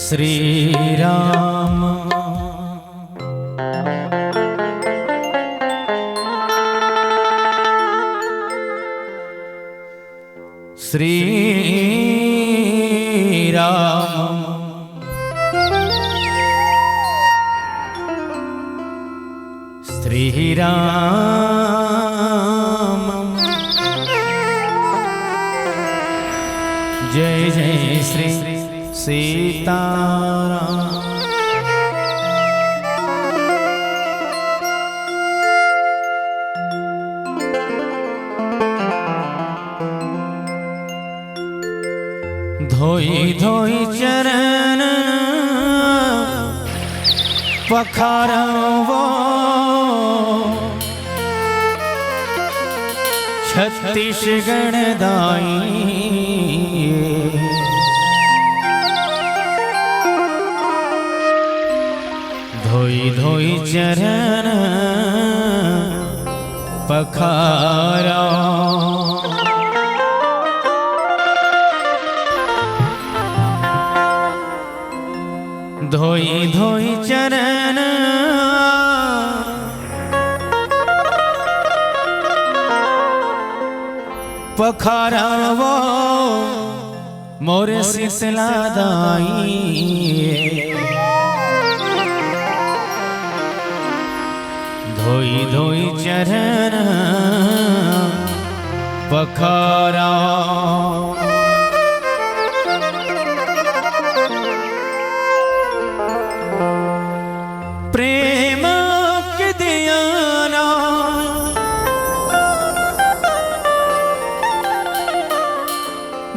श्री राम श्री राम श्री राम जय जय श्री सीताराम। धोई धोई चरण पखारवो छत्तीसगढ़ दाई। धोई धोई चरण पखारा धोई धोई चरण पखारावो मोर शीतला दाई। धोई धोई चरण पखारा प्रेम के दियाना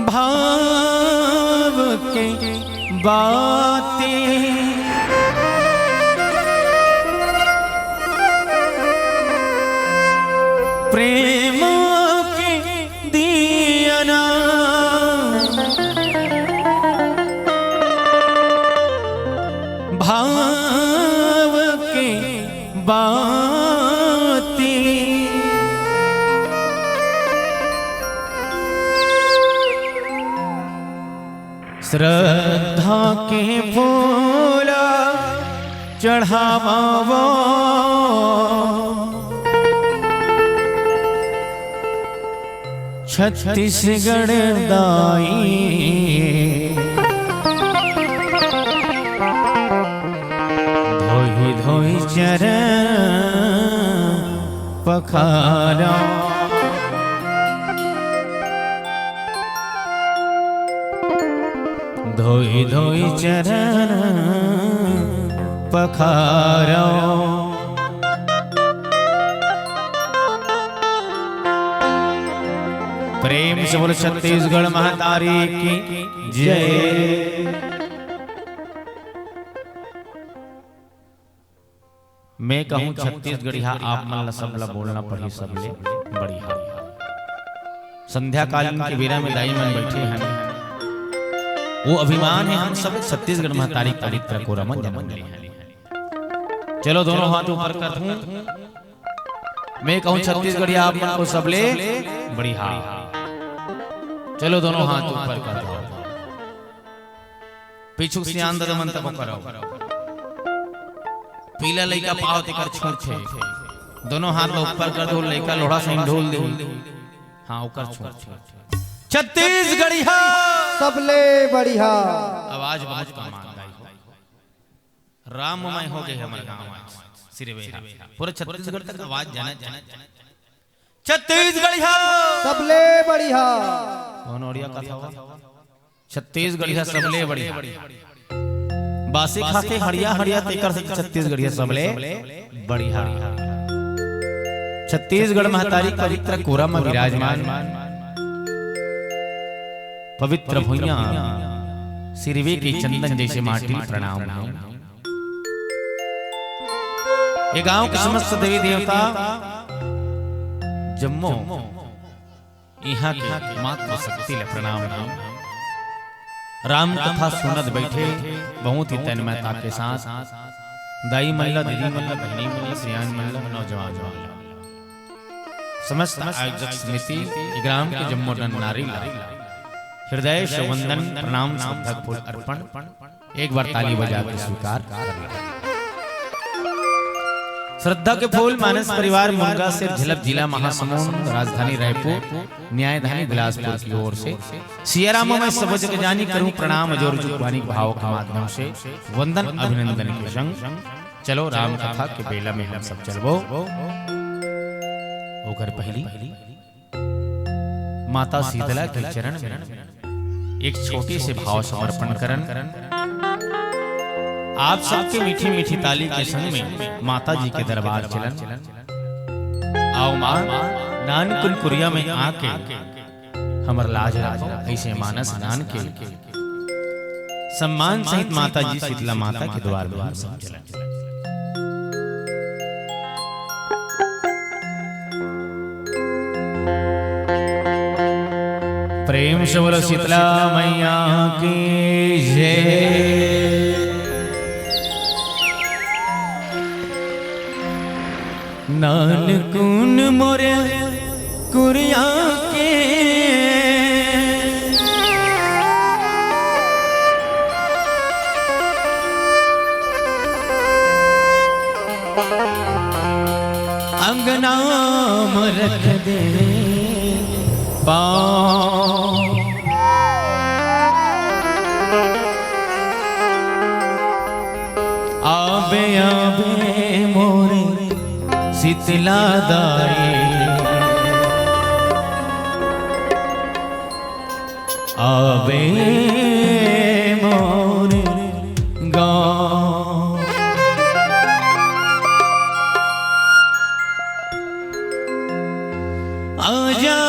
भाव के बातें प्रेम के दियाना भाव के बातें श्रद्धा के फूल चढ़ावो छत्तीसगढ़ दाई। धोई धोई चरण पखारा धोई धोई चरण पखारा। प्रेम से बोलो छत्तीसगढ़ महातारी की जय। मैं कहूँ छत्तीसगढ़िया आप मन सबला बोलना पड़ी सबले बढ़िया। संध्या कालीन के बेरा में दाई मन बैठे हैं वो अभिमान है हम सब छत्तीसगढ़ महातारी तारीख को रमन जमन ले हैं। चलो दोनों हाथ ऊपर कर दूं मैं कहूँ छत्तीसगढ़िया आप मन को सबले बढ़िया। चलो दोनों हाथ ऊपर कर दो पीछू से आंदर मन तब करो पीला लइका पाव ते कर छोड़ छे दोनों हाथ ऊपर कर दो, लेकर लोढ़ा से ढोल दे। हाँ ओकर छोड़ छत्तीसगढ़िया सबले बढ़िया। आवाज बहुत कमाल गाई हो। राममय हो गए हमारे गांव सिरवे पूरे छत्तीसगढ़ तक आवाज जाना छत्तीसगढ़िया सबले बढ़िया। कौन ओड़िया कथा हुआ छत्तीसगढ़िया सबले बढ़िया। बासी खाके हड़िया हड़िया तेकर से छत्तीसगढ़िया सबले बढ़िया। छत्तीसगढ़ महतारी पवित्र कोरा में विराजमान पवित्र भुइयां सिरवे के चंदन जैसे माटी प्रणाम। ये गांव के समस्त देवी देवता जम्मो यहाँ की मातृ शक्ति ले प्रणाम। राम कथा सुनत बैठे बहुत ही तन्मयता के साथ दाई महिला दीदी महिला बहनी महिला सियान महिला नौजवान समस्त आयोजक समिति ग्राम के जम्मो डन नारी हृदय से वंदन प्रणाम श्रद्धा फूल अर्पण एक बार ताली बजा के स्वीकार कर। श्रद्धा के फूल मानस परिवार मुनगा से झिलप जिला महासमुंद राजधानी रायपुर न्यायधानी बिलासपुर की ओर से सियाराम में सब जग जानी करूं प्रणाम जोर जुबानी भाव के माध्यम से वंदन अभिनंदन के संग चलो राम कथा के बेला में हम सब चलबो। होकर पहली माता शीतला के चरण में एक छोटी से भाव समर्पण करन आप सबके मीठी मीठी ताली के संग में माता जी के दरबार चलन। आओ मां नान कुनकुरिया में आके हमर लाज राखो ऐसे मानस नान के सम्मान सहित माता जी शीतला माता के द्वार में हम सब चलन। प्रेम से बोलो शीतला मैया की जय। नानकुन मोरे कुरिया के अंगना में रख दे पाँव आबे आबे मोरे शीतला दाई आबे मोरे गाँव। आजा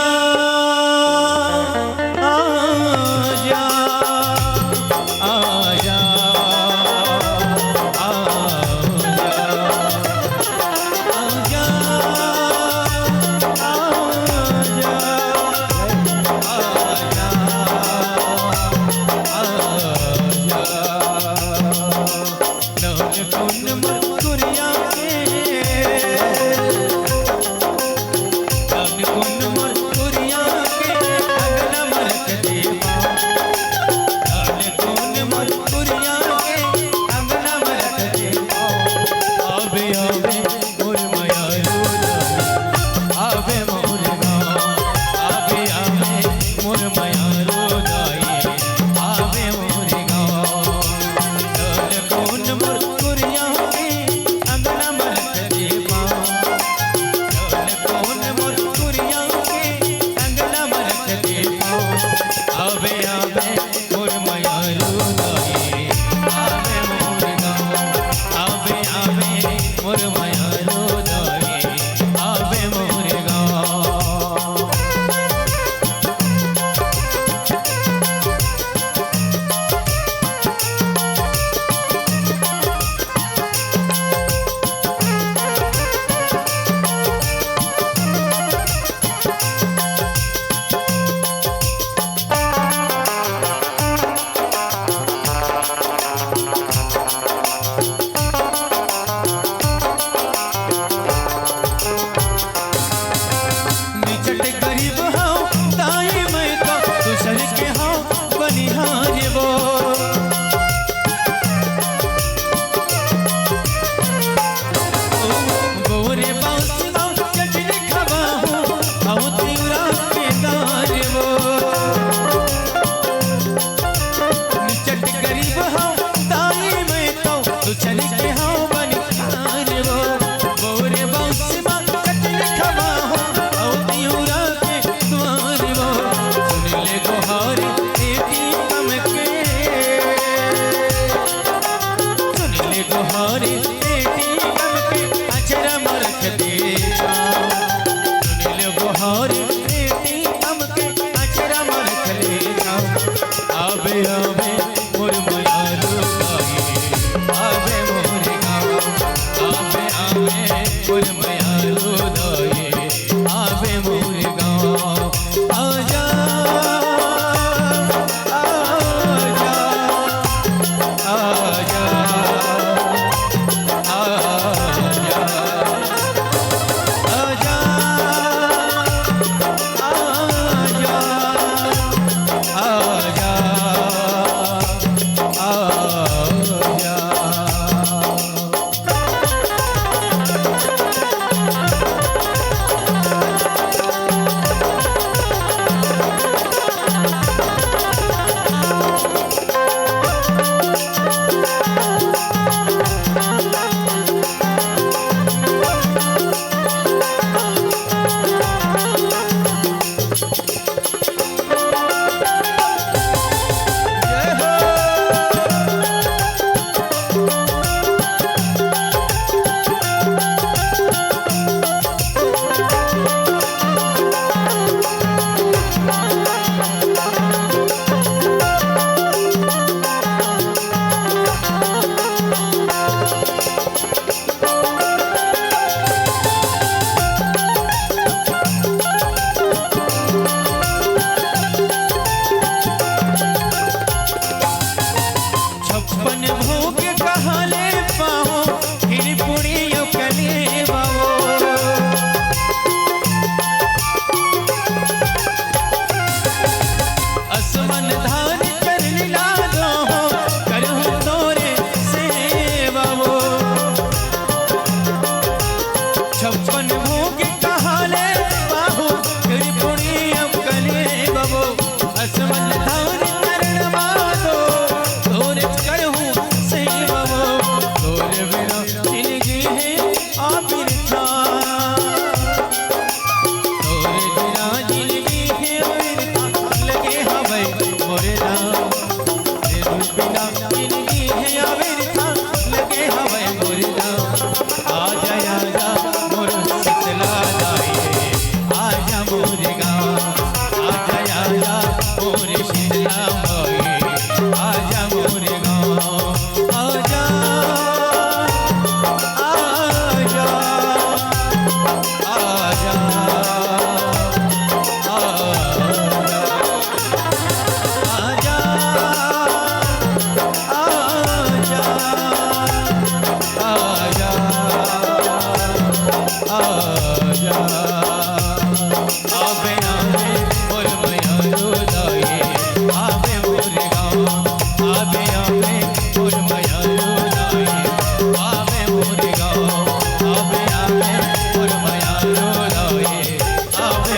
गोरे बांस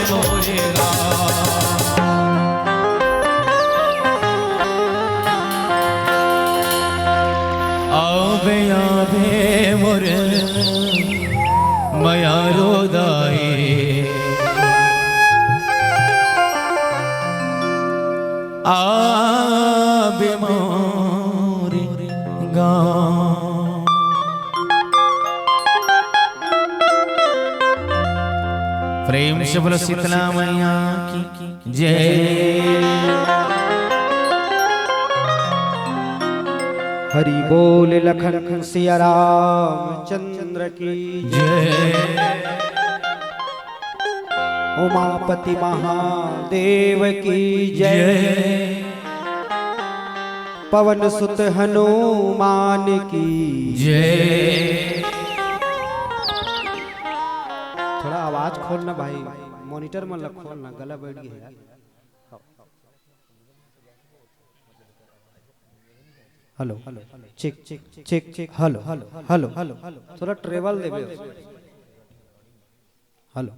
मोरे आवे आवे मोरे मया रोदाए आवे मोरे गाँव। प्रेम से बोलो शीतला मैया की जय। हरि बोल लखन सिया रामचंद्र की जय। उमापति महादेव की जय। पवन सुत हनुमान की जय। थोड़ा आवाज खोलना भाई, मॉनिटर में खोलना, गला बैठ गया यार। Hello check check check check hello hello hello hello थोड़ा ट्रेवल देबे। हेलो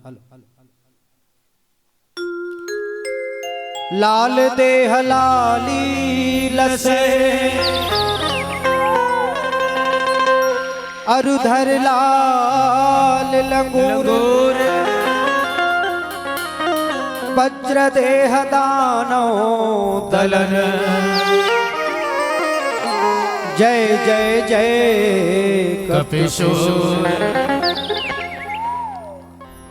लाल देह लाली लसे अरुधर लाल लंगूर वज्र देह दानो दलन जय जय जय कपिशोर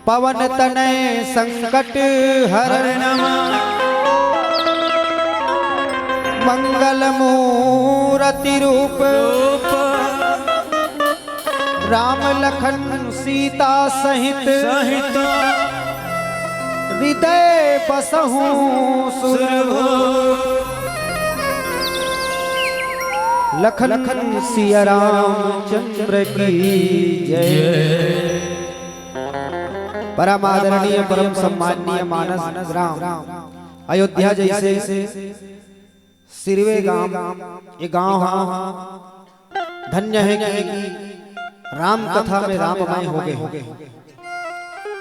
पवन तनय संकट हरण मंगल मूर्ति रूप राम लखन सीता सहित हृदय बसहु सुर लखन सिया रामचंद्र की जय। परम आदरणीय परम सम्माननीय मानस ग्राम अयोध्या जैसे सिरवे गांव, ये गांव धन्य है कि राम कथा में राममय हो गए।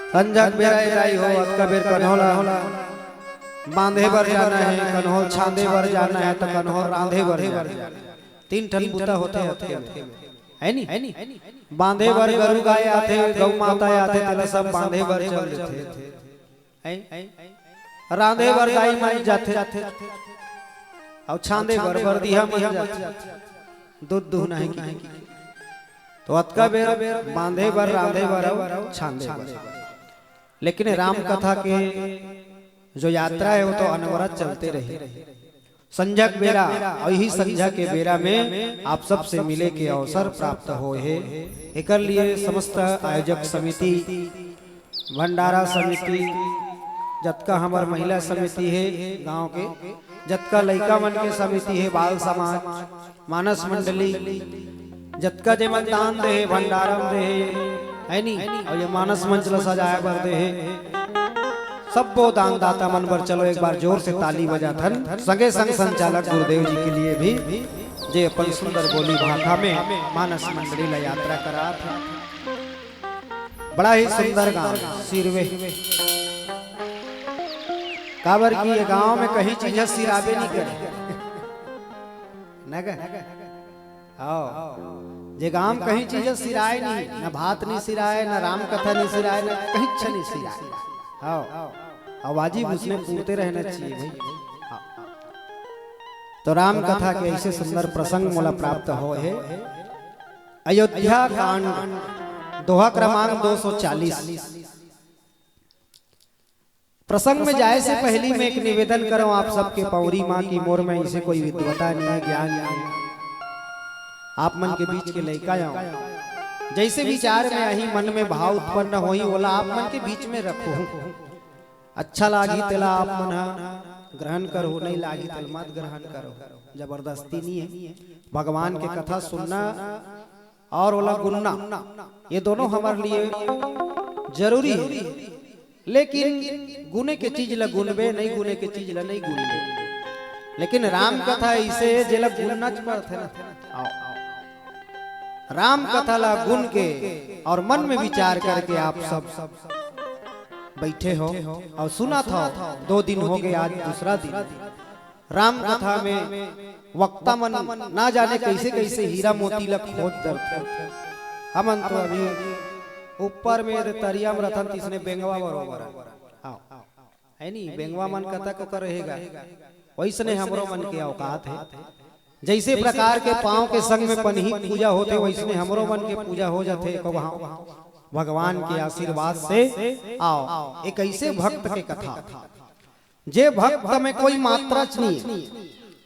संजक बेरा हो कबीर कन्हौला बांधे बर जाना है, कन्हौल छांदे बर जाना है तो कन्हौल रांधे बर जाना। तीन ठन बूता होते है नी बांधे बर गरु गाय आते, गौ माता आते, तेरे सब बांधे बर चल देते। रांधे बर गाय माई जाते और छांदे बर बरदिया मर जाते। दूध दुहना है की तो अतका बेर बांधे बर रांधे बर छांदे बर। लेकिन राम कथा के जो यात्रा है वो तो अनवरत चलते रहे। संजक बेरा और यही संध्या के बेरा में आप सब से मिले के अवसर प्राप्त हो है। एक लिए समस्त आयोजक समिति, भंडारा समिति, जतका हमार महिला समिति है गांव के, जतका लड़का मन के समिति है, बाल समाज, मानस मंडली, जतका जे मन दान दे भंडारम दे है नी, और ये मानस मंच ला सजाया बर दे है सब वो दान दाता मन बर। चलो एक बार जोर से ताली बजा थन संगे संग संचालक गुरुदेव जी के लिए भी जे अपन सुंदर बोली भाषा में मानस मंडली ला यात्रा करा था। बड़ा ही सुंदर गांव सिरवे काबर की ये गांव में कहीं चीज सिराबे नहीं करे जे गांव कहीं चीज सिराए नहीं, न भात नहीं सिराए, न राम कथा नहीं सिराए, न कहीं अच्छा नहीं सिराए। आवाजी उसने पूछते रहना चाहिए भाई। तो राम कथा के ऐसे सुंदर प्रसंग मोला प्राप्त हो है। अयोध्या कांड दोहा क्रमांक 240। प्रसंग में जाए से पहले मैं एक निवेदन करूं आप सबके पौरी माँ की मोर में इसे कोई विद्वता नहीं है, ज्ञान नहीं है। आप मन के बीच के लड़का जाओ जैसे विचार में यही मन में भाव उत्पन्न होई बोला आप मन के बीच में रखो। अच्छा लागी तेला आप मन ग्रहण करो, नहीं लागी तेल मत ग्रहण करो। जबरदस्ती नहीं है। भगवान के कथा सुनना और ओला गुनना ये दोनों हमारे लिए जरूरी है। लेकिन गुने के चीज ला गुनबे, नहीं गुने के चीज ला नहीं गुनबे। लेकिन राम कथा इसे जेला गुनना पड़ता है। राम कथा ला गुन के और मन में विचार करके आप सब बैठे हो और सुना था 2 दिन हो गए, आज दूसरा दिन। राम कथा में वक्ता मन ना जाने कैसे कैसे हीरा मोती लग खोज दर हमन तो अभी ऊपर में तरिया में रतन तिसने बेंगवा बरोबर है नहीं, बेंगवा मन कथा को कर रहेगा वैसने हमरो मन के औकात है। जैसे प्रकार के पांव के संग में पनही पूजा होते वैसने हमरो मन के पूजा हो जाते भगवान के आशीर्वाद से। आओ एक ऐसे भक्त के कथा, जे भक्त में कोई मात्रा नहीं,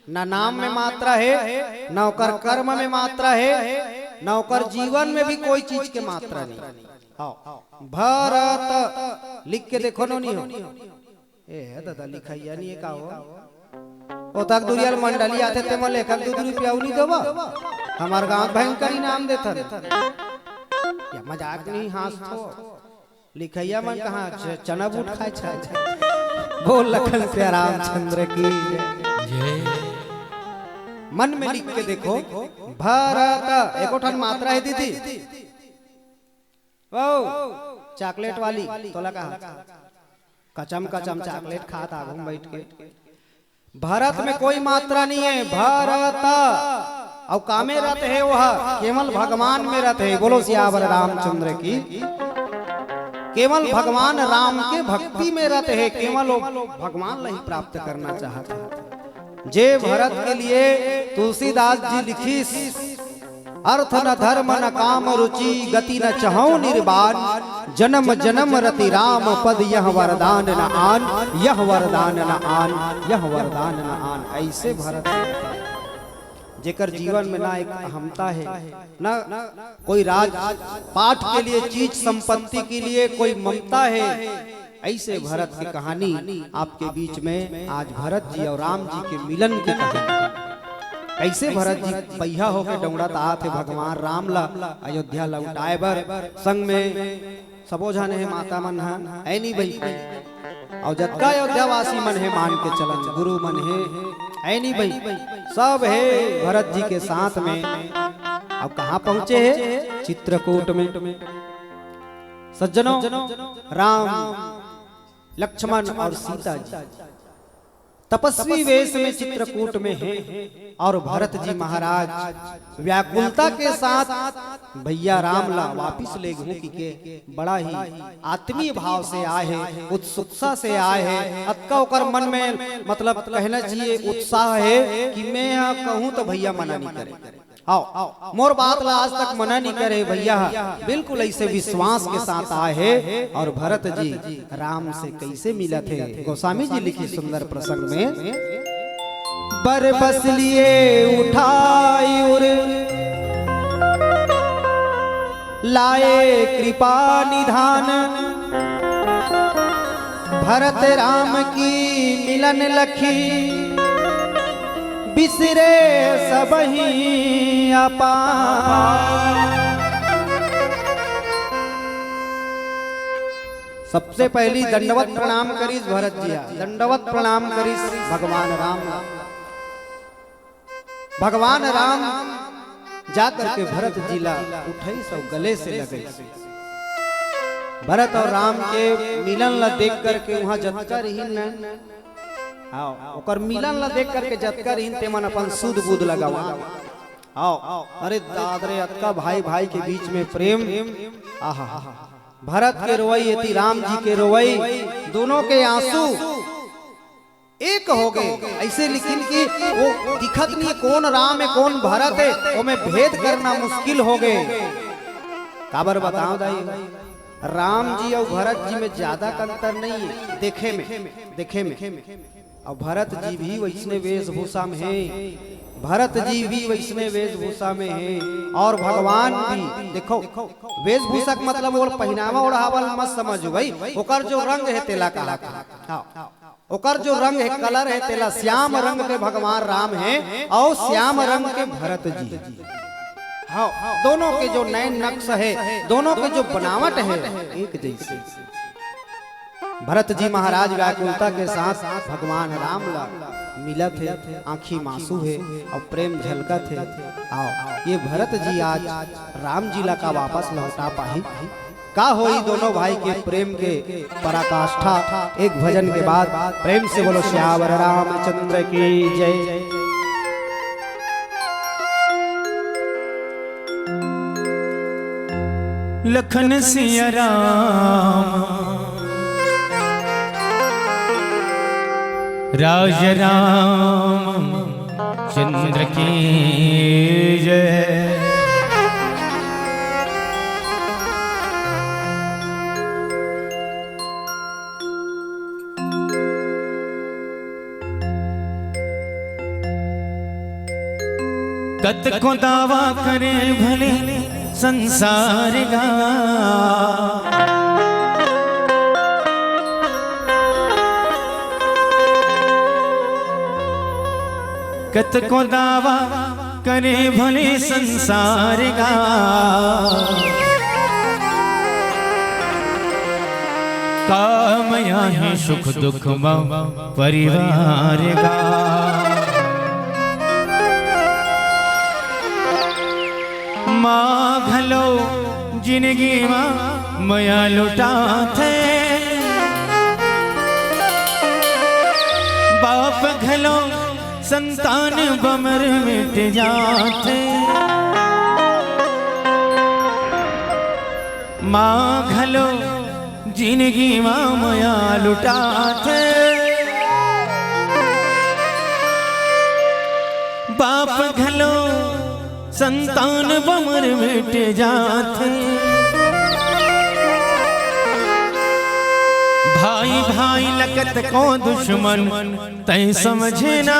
ना नाम में मात्रा है, ना ओकर कर्म में मात्रा है, ना ओकर जीवन में भी कोई चीज के मात्रा नहीं। भरत लिख के देखो नो नहीं हो ए दादा लिखाइया नहीं का हो ओ तक दुरियाल मंडली आते ते मले कल 2 रुपया नहीं देबा हमार गांव भयंकर नाम देथन या मजाक नहीं हास थो लिखाइया मन कहां चना बूट खाए छ बोल लखन से रामचंद्र की जय। मन में लिख के देखो भरत एको ठन मात्रा है दीदी वो चॉकलेट वाली तोला कहा कचम कचम चॉकलेट खाता आगू बैठ के। भारत में कोई मात्रा नहीं है, भारत और कामे रहते है वह केवल भगवान में रहते है। बोलो सियावर रामचंद्र की। केवल भगवान राम के भक्ति में रहते हैं, केवल भगवान नहीं प्राप्त करना चाहते हैं। जे भरत के लिए तुलसीदास जी लिखी अर्थ न धर्म न काम रुचि गति न चहौ निर्वाण जन्म जन्म रति राम पद यह वरदान न आन यह वरदान न आन यह वरदान न आन। ऐसे भरत जेकर जीवन में ना एक अहमता है, ना कोई राज पाठ के लिए चीज संपत्ति के लिए कोई ममता है। ऐसे भरत की कहानी आपके बीच में आज भरत जी और राम जी के मिलन की कहानी। कैसे भरत जी पहिया होके डोंगड़ा तात है भगवान राम ला अयोध्या लौटाए बर संग में सबो जाने है माता मन है नहीं भाई और जतका अयोध्या वासी मन है मान के चलन गुरु मन है नहीं भाई सब है भरत जी के साथ में। अब कहाँ पहुंचे हैं? चित्रकूट में। सज्जनों राम लक्ष्मण और सीता जी तपस्वी वेश में चित्रकूट में हैं और भरत जी महाराज व्याकुलता के साथ भैया राम ला वापिस ले गए के बड़ा ही आत्मीय भाव से आए हैं, उत्सुकता से आए हैं। अक्का ओकर मन में मतलब कहना चाहिए उत्साह है कि मैं कहूँ तो भैया मना नहीं करे, आओ मोर बात ला आज तक मना नहीं करे भैया। बिल्कुल ऐसे विश्वास के साथ आए हैं। और भरत जी राम से कैसे मिला थे? गोस्वामी जी लिखी सुंदर प्रसंग में बर बस लिए उठाई उर लाए कृपा निधान भरत राम की मिलन लखी बिसरे सबही अपार। सबसे पहली दंडवत प्रणाम करीस भरत जी, दंडवत प्रणाम करीस भगवान राम। भगवान राम जाकर के भरत जी ला उठाई सब गले से लगे। भरत और राम के मिलन ला देख करके वहां जतकर ही न आओ ओकर मिलन ला देख करके जतकर ही ते मन अपन सुध बुध लगावा। आओ अरे दादरे अतका भाई भाई के बीच में प्रेम। आहा भरत के रोई यति राम जी के रोई, दोनों के आंसू एक हो गए। ऐसे लेकिन कि वो दिखत नहीं कौन राम है कौन भरत है, वो में भेद करना मुश्किल हो गए। काबर बताओ दाई, राम जी और भरत जी में ज्यादा अंतर नहीं है देखे में। और भरत जी भी वैष्णव वेशभूषा में है, भरत जी भी वैष्णव वेशभूषा में है। और भगवान भी देखो वेशभूषा मतलब वो पहनावा ओढ़ावल मत समझो भाई, ओकर जो रंग है तेला काला ओकर जो रंग है कलर है तेला श्याम रंग के भगवान राम है और श्याम रंग के भरत जी। हाँ दोनों के जो नयन नक्श है, दोनों के जो बनावट है एक जैसे। भरत जी महाराज व्याकुलता के साथ भगवान राम ला मिलत है, आंखी मासूम है और प्रेम झलकत है। आओ ये भरत जी आज राम जी ला का वापस लौटा पाही। का होई दोनों भाई के प्रेम के पराकाष्ठा। एक भजन के बाद प्रेम से बोलो श्यावर रामचंद्र की जय। लखन सिया राम राज राम चंद्र की जय। कत को दावा करे भले संसार का, कत को दावा करे भले संसार का। कामया है सुख दुख परिवार का। माँ घलो जिंदगी माँ मया लुटा थे, बाप घलो संतान बमर मिट जाते। माँ घलो जिंदगी माँ मया लुटा थे, बाप घलो संतान बमर मिट जाते। भाई भाई लगत को दुश्मन तय समझना,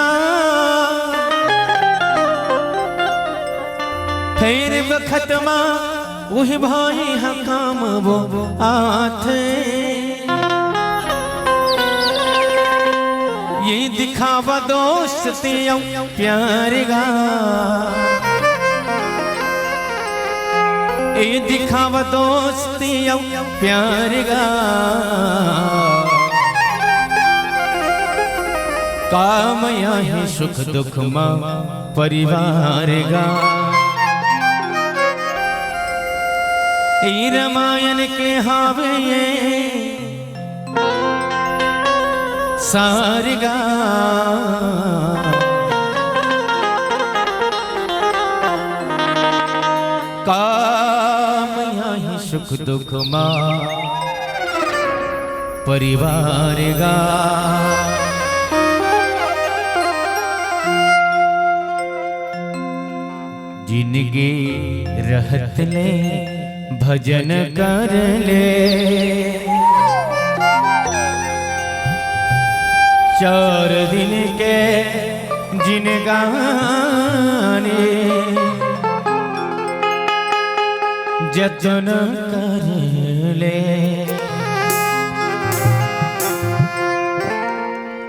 फिर बखतमा वही भाई हकाम वो आथे। ये दिखावा दोस्ती प्यार गा, ये दिखावा दोस्ती प्यार गा। कामया है सुख दुख माँ परिवार गा। ये रामायण के हावे ये सारगा। सुख दुख माँ परिवार गा। जिनगे रहत ले भजन कर ले, चार दिन के जिन गाने जतन कर ले।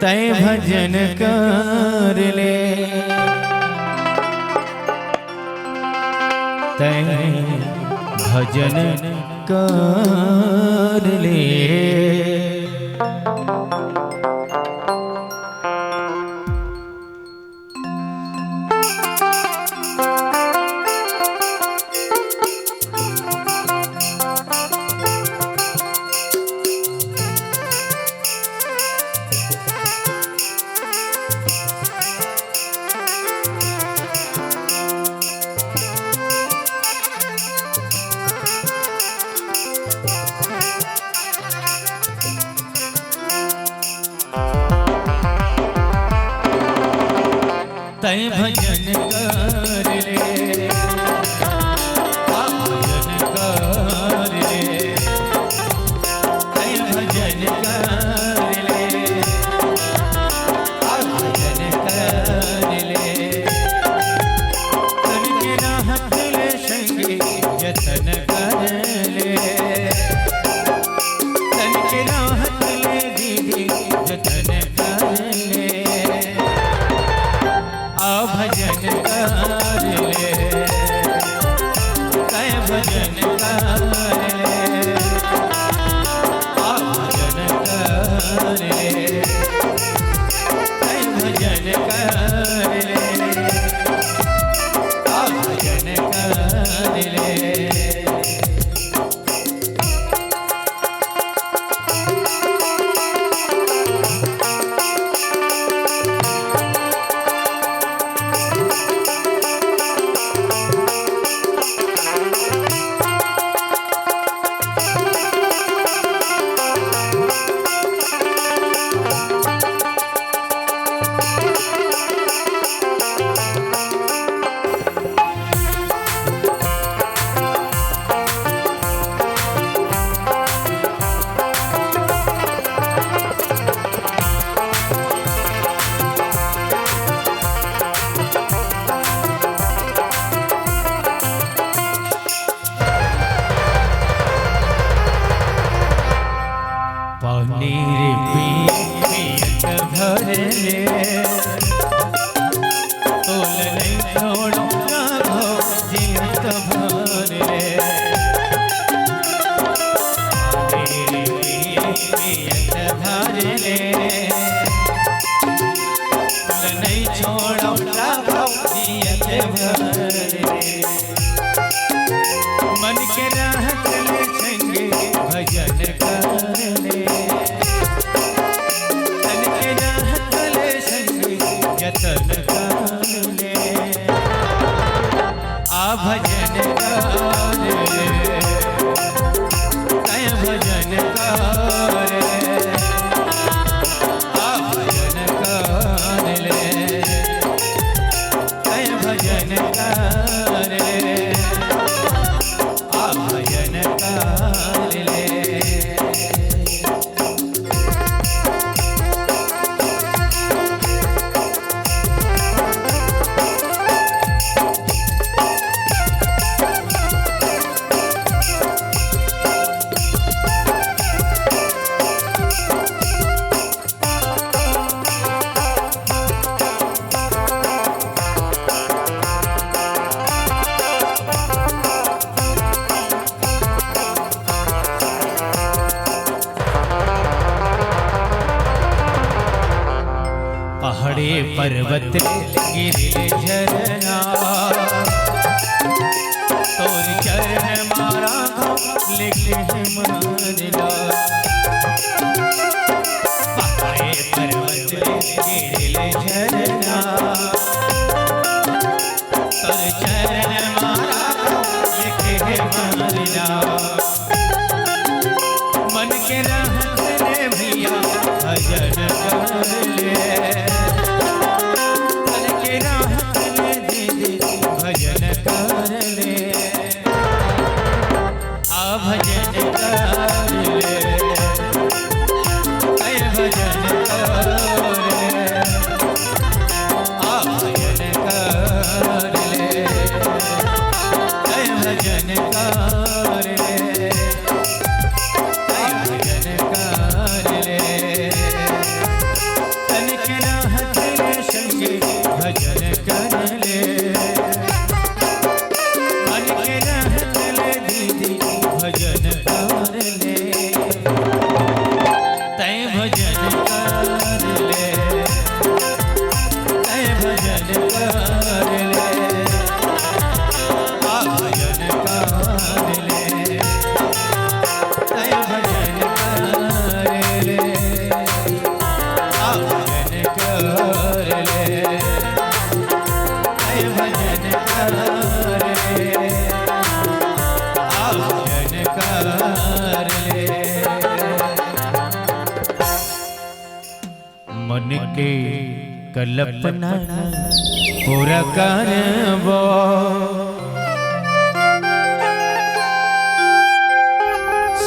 तय भजन कर ले, तय भजन कर ले। तय भजन कर ले, भजन कर ले, तय भजन कर ले, भजन कर ले। तन के राहत ले संगी जतन कर ले, तन के राहत ले दीदी जतन कर ले। भजन कर ले, ले तोल नहीं छोड़ो राघो जियत भर ले जियत भर ले तोल नहीं छोड़ो राघो जियत भर ले मन के राह चले संगे भजन कर ले मन के राह चले संगे जतन कर ले आ भजन कर ले कय भजन कर आ भजन कर ले कय भजन कर भजन कर ले पहाड़े पर्वत गिरे झरना तोर चरण मारा लिखे मानला पहाड़े पर्वत गिरे झरना तोर चरण मारा लिखे मानला मन के राह चले भैया भजन कर ले भजन कर ले आ भजन कर ले कय भजन कर ले आ भजन कर ले कय भजन कर ले कय भजन कर ले तन के राह चले संगे भजन कर ले भजन कर ले तय भजन कर ले तय भजन कर ले आ भजन कर ले तय भजन कर ले आ भजन कर ले तय भजन कर ले कर ले मन के कल्पना पूरा करबो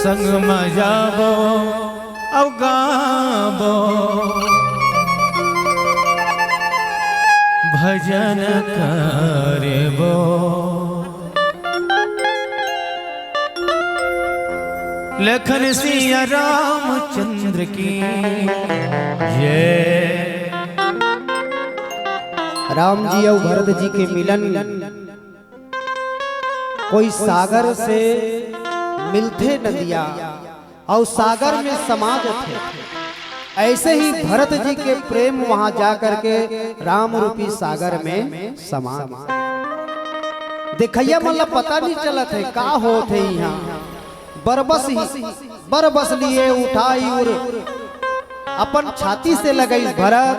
संग मजाबो अब गाबो भजन करबो लखन सिया रामचंद्र की जय। राम जी और भरत जी के मिलन कोई सागर से मिलते नदिया और सागर में समा थे, ऐसे ही भरत जी के प्रेम वहां जाकर के राम रूपी सागर में समा। देखिए मतलब पता नहीं चलत है का होते यहाँ बरबस लिए उठाई और अपन छाती से लगई भरत।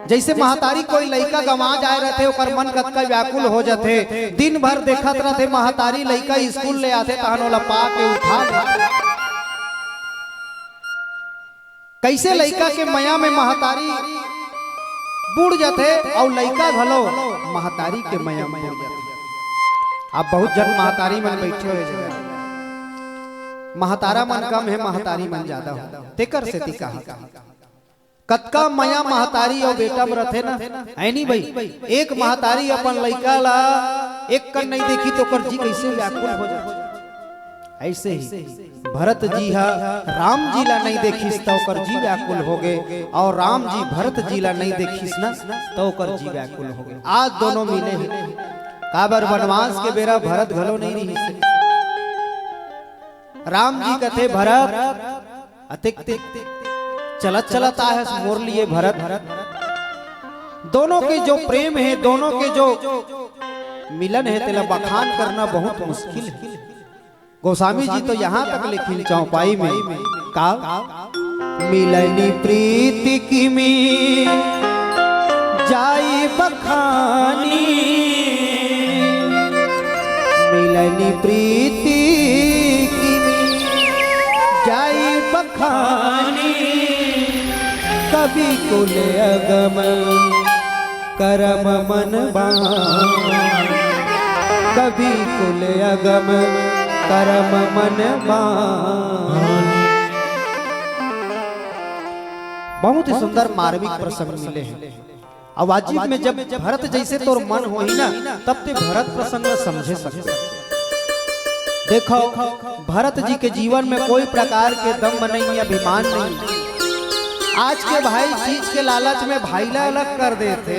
जैसे महतारी कोई लड़का गंवा जाए रहते ओकर मन कतका व्याकुल हो जाते, दिन भर देखत रहते महतारी लड़का स्कूल ले आते तहन ओला पा के उठा कैसे लड़का के माया में महतारी बुड़ जाते और लड़का भलो महतारी के माया में बुड़ जाते। आप बहुत जन महतारी मन बैठे हुए जगह महतारा मन कम है महतारी मन ज्यादा हो तेकर से ती कहा कतका माया महतारी और बेटा में रहते ना ऐनी भाई एक महतारी अपन लड़का ला एक कर नहीं देखी तो कर जी कैसे व्याकुल हो जाए। ऐसे ही भरत जी हा राम जी ला नहीं देखिस तो ओकर जी व्याकुल हो गए, और राम जी भरत जी ला नहीं देखिस ना तो ओकर जी व्याकुल हो गए। आज दोनों मिले हैं, काबर वनवास के बेरा भरत घलो नहीं रही। राम जी कथे भरत अतिक चलत चलता है मोर लिए भरत। दोनों के जो प्रेम है, दोनों के जो मिलन है, तेला बखान करना बहुत मुश्किल है। गोस्वामी जी तो यहाँ तक लिखी चौपाई में का मिलनी प्रीति की मी जाई बखानी, मिलनी प्रीति की मी जाई बखानी, कभी कुल अगम करम मन बान, कभी कुल अगम करम मन बान। बहुत ही सुंदर मार्मिक प्रसंग मिले हैं। अब वाजिब में जब भरत जैसे तोर मन हो ही ना, तब ते भरत प्रसंग समझे सकते। देखो भरत जी के जीवन में कोई प्रकार के दम नहीं, अभिमान नहीं। आज के भाई चीज के लालच में भाईला अलग कर देते,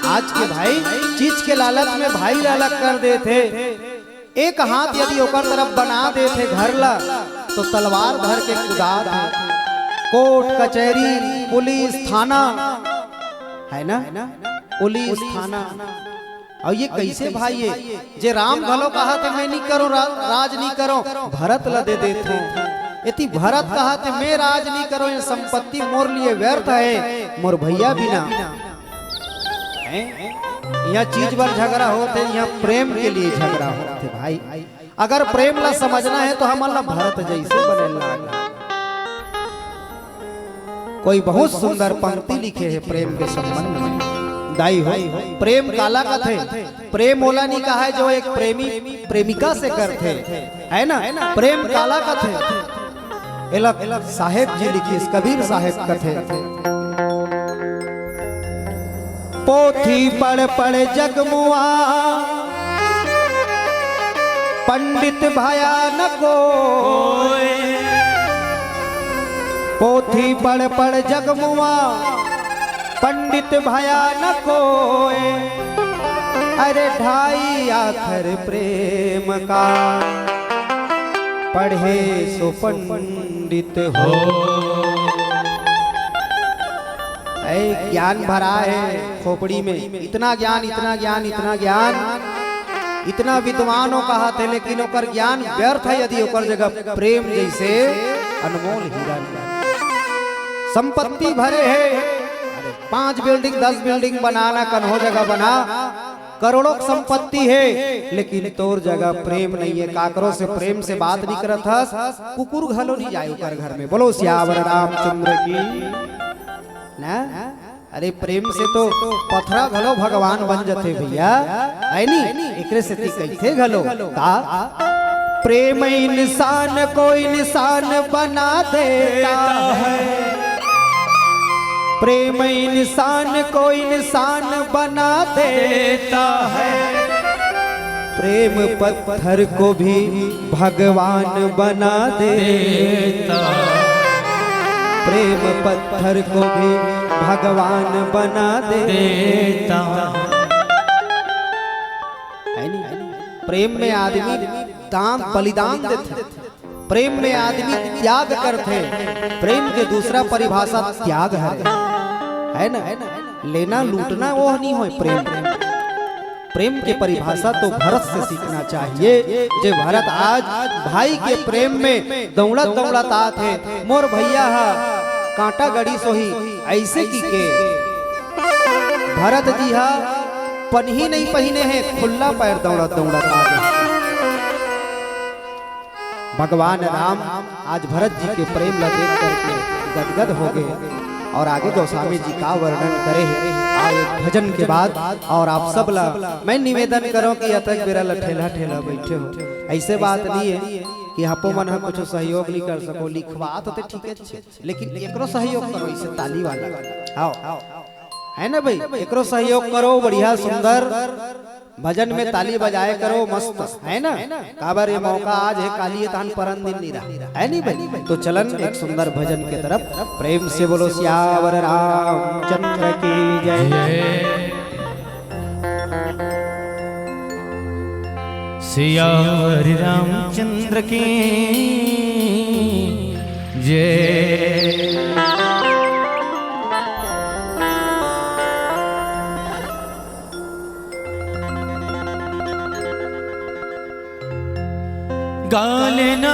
आज के भाई चीज के लालच में भाईला अलग कर देते। एक हाथ यदि ओकर तरफ बना देते घर ला तो तलवार धर के कुदा देते। कोर्ट कचहरी पुलिस थाना है ना, पुलिस थाना। और ये कैसे भाई है जे राम भलो कहा थे मैं नहीं करो राज नहीं करो, भरत ला दे देते। यदि भरत कहा थे मैं राज नहीं करो, ये संपत्ति मोर लिए व्यर्थ है, मोर भैया बिना। यहाँ चीज पर झगड़ा होते, यहाँ प्रेम के लिए झगड़ा होते। भाई अगर प्रेम ला समझना है तो हमारा भरत जैसे बने लगा। कोई बहुत सुंदर पंक्ति लिखे है प्रेम के संबंध में। दाई हो प्रेम काला कथे, प्रेम ओला नहीं कहा है जो एक प्रेमी प्रेमिका से करते है ना, प्रेम काला कथे। एलक साहेब जी लिखी, कबीर साहेब कथे। पोथी पढ़ पढ़ जगमुआ पंडित भया न कोय, पोथी पढ़ पढ़ जगमुआ पंडित भया न कोय, अरे ढाई आखर प्रेम का पढ़े सो पंडित हो। ज्ञान भरा है खोपड़ी में, इतना ज्ञान इतना ज्ञान इतना ज्ञान, इतना विद्वानों कहा थे, लेकिन ओकर ज्ञान व्यर्थ है यदि ओकर जगह प्रेम जैसे अनमोल हीरा। संपत्ति भरे है, 5 बिल्डिंग 10 बिल्डिंग बनाना कन्हो जगह बना, करोड़ों संपत्ति है, लेकिन तोर जगह प्रेम नहीं है। काकरों से प्रेम से बात नहीं करत हस, कुकुर घलो नहीं जाए ओकर घर में। बोलो सियावर रामचंद्र की ना। अरे प्रेम से तो पथरा घलो भगवान बन जाते भैया, है नी। एकरे से कैसे घलो का प्रेम इंसान को इंसान बना देता है, प्रेम इंसान को इंसान बना देता है, प्रेम पत्थर को भी भगवान बना देता, प्रेम पत्थर को भी भगवान बना देता। प्रेम में आदमी दान बलिदान देते, प्रेम में आदमी त्याग करते। प्रेम के दूसरा परिभाषा त्याग है ना, लेना लूटना वो नहीं हो प्रेम। प्रेम के परिभाषा तो भरत से सीखना चाहिए। जो भरत आज भाई के प्रेम में दौड़त दौड़त आते, मोर भैया हा कांटा गड़ी सोही ऐसे की के भरत जी हा पन्ही नहीं पहने हैं, खुला पैर दौड़त दौड़त आ गए। भगवान राम आज भरत जी के प्रेम ला देख करके गदगद हो गए। और आगे गोस्वामी जी का वर्णन करे है आए भजन के बाद। और आप सब ला मैं निवेदन करो कि अतक बेरा ठेला ठेला बैठे हो, ऐसे बात नहीं है कि आपो मन हम कुछ सहयोग नहीं कर सको। लिखवा तो ठीक है, लेकिन एकरो सहयोग करो, इसे ताली वाला आओ है ना भाई, एकरो सहयोग करो। बढ़िया सुंदर भजन में ताली बजाए करो मस्त है ना। काबर ये मौका आज है, काली तान परन दिन नहीं रहा है नहीं भाई। तो चलन एक सुंदर भजन के तरफ, प्रेम से बोलो सियावर रामचंद्र की जय। सियावर रामचंद्र की जय। गालेना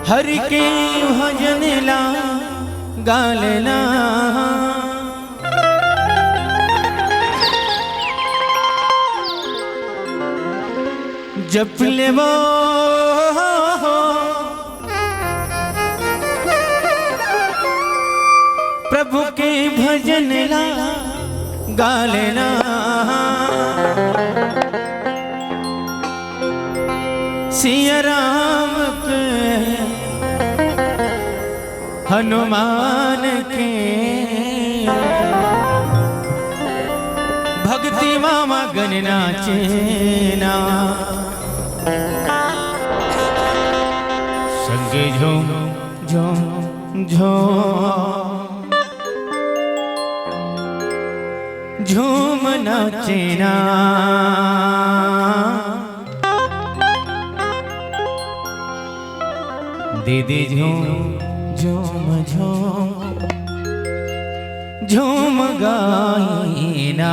हरि के भजन ला गालेना जप ले वो प्रभु के भजन ला गालेना सिया राम के हनुमान के भक्ति मामा गण नाचेना संगे झूम झूम झूम झूम नाचेना दीदी झूम झूम झूम झूम गाइना।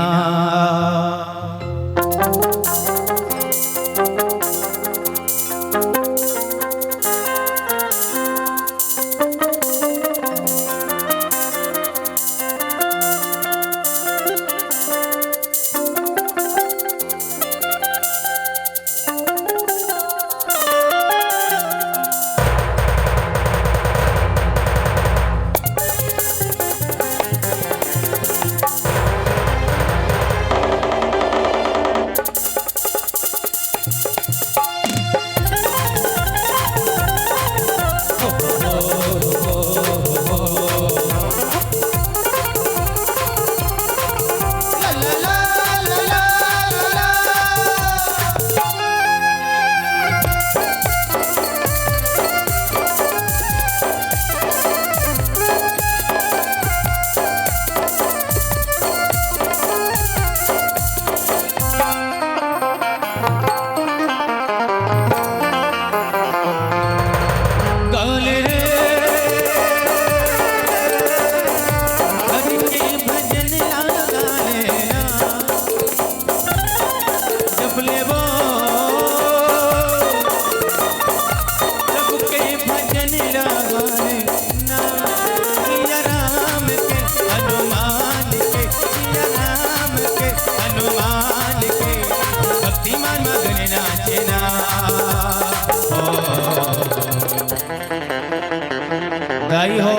गाई हो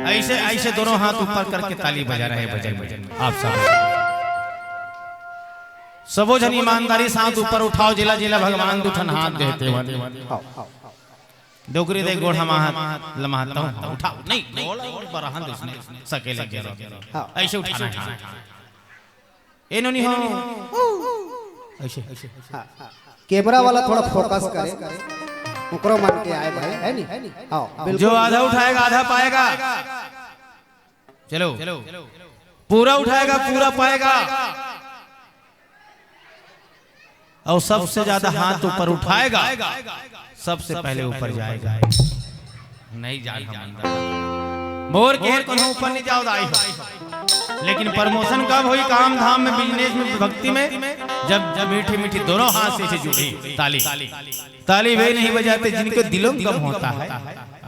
ऐसे ऐसे दोनों हाथ ऊपर करके ताली बजा रहे भजन भजन आप सबो जन ईमानदारी साथ ऊपर उठाओ जिला जिला भगवान दुठन हाथ देते डोगरी दे गोड़ हम हाथ लमाता हूं उठाओ नहीं गोड़ बरहन उसने सकेले के ऐसे उठाना है एनो नहीं हो ऐसे कैमरा वाला थोड़ा फोकस करे उकरो मान के आए भाई है नहीं। आओ जो आधा उठाएगा आधा पाएगा। चलो पूरा उठाएगा पूरा पाएगा। और सबसे ज्यादा हाथ ऊपर उठाएगा सबसे पहले ऊपर जाएगा। नहीं जाएगा मोर के ऊपर नहीं जाओ दाई हो। लेकिन प्रमोशन कब हुई काम धाम में बिजनेस में भक्ति में जब जब मीठी मीठी दोनों हाथ से जुड़ी ताली ताली वे नहीं बजाते जिनके दिलों में गम होता है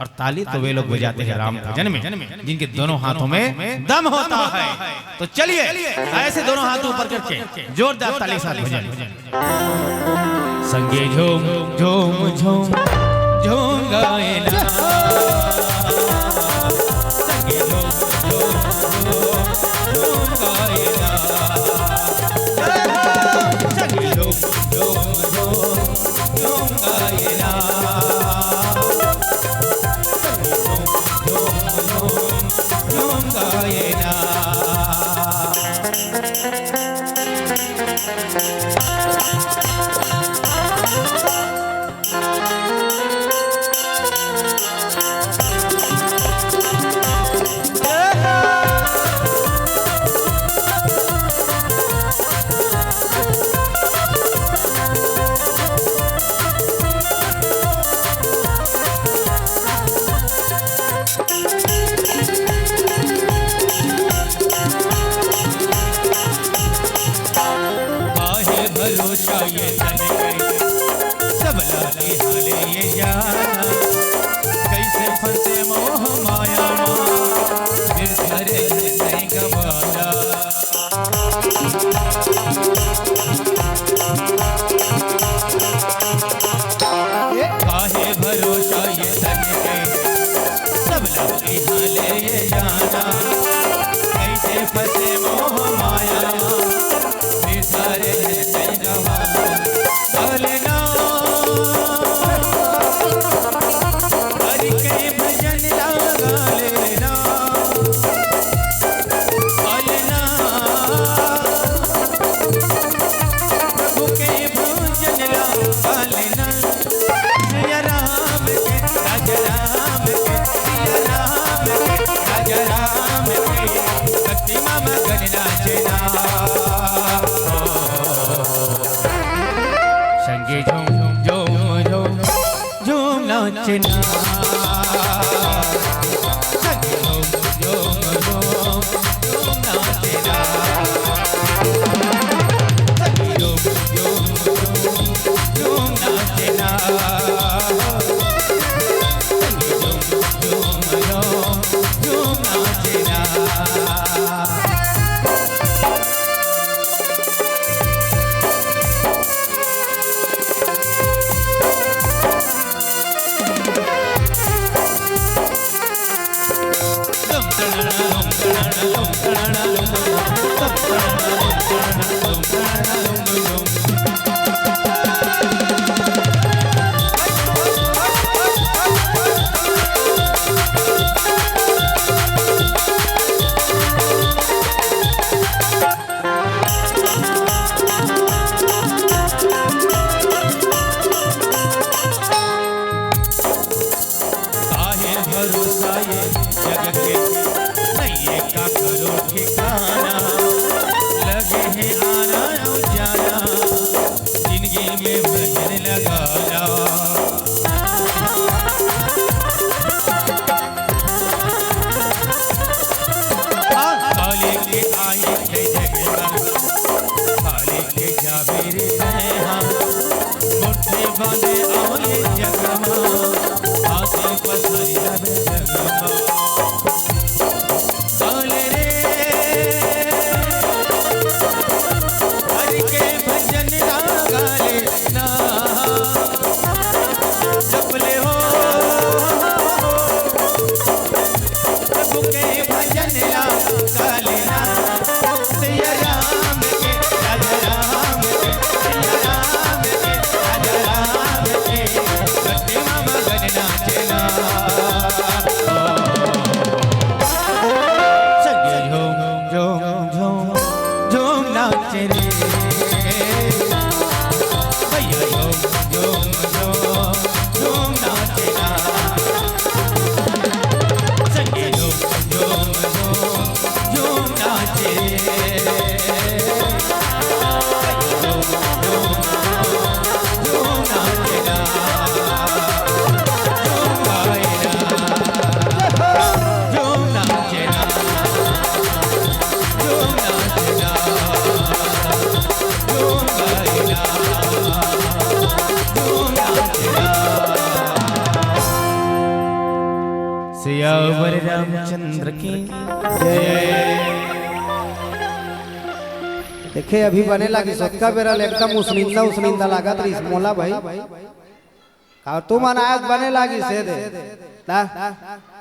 और ताली तो वे लोग बजाते हैं राम भजन में जिनके दोनों हाथों में दम होता है। तो चलिए ऐसे दोनों हाथ ऊपर करके जोरदार ताली साथ भजन संगे झूम झूम झूम झूम गाएना संगे झूम झूम झूम गाएना संगे झूम झूम झूम गाएना संगे झूम भरोसा ये तन के सब लागे हाले ये जाना कैसे फंसे मोह माया फिर धरे नहीं गवाना काहे भरोसा ये तन के सब लागे हाले ये जाना कैसे फंसे मोह माया फिर धरे नहीं गवाना चलना हरि के भजन लगा लेना चलना प्रभु के भजन लगा लेना सिया राम के राजा राम के सिया राम के राजा राम के भक्ति मामा गण नाचना संगे झूम झूम झूम झूम नाचना संगे झूम झूम झूम झूम नाचना संगे झूम झूम झूम झूम नाचना संगे झूम झूम झूम झूम नाचना भरोसा ये जग के नैये का करो ठिकाना लगे हैं आना और जाना जिंदगी में भजन लगाना खाली के आए थे जगह खाली के जावे रे हम मुट्ठी बांधे आए जगह आसे पसरी रबे जगमा बोले रे हरि के भजन लगा लेना जपले हो प्रभु के भजन लगा लेना सिया राम के राजा राम के सिया राम के राजा राम के भक्ति मामा गण नाचना संगे झूम झूम झूम झूम नाचे रे भैया झूम झूम झूम झूम नाचना संगे झूम झूम झूम झूम नाचे झूम झूम झूम नाचना सियावर रामचंद्र की जय। देखे अभी बने लगी सबका बेरा एकदम उसनिंदा लागत रही मोला भाई और तुम अनायत बने लगी से दे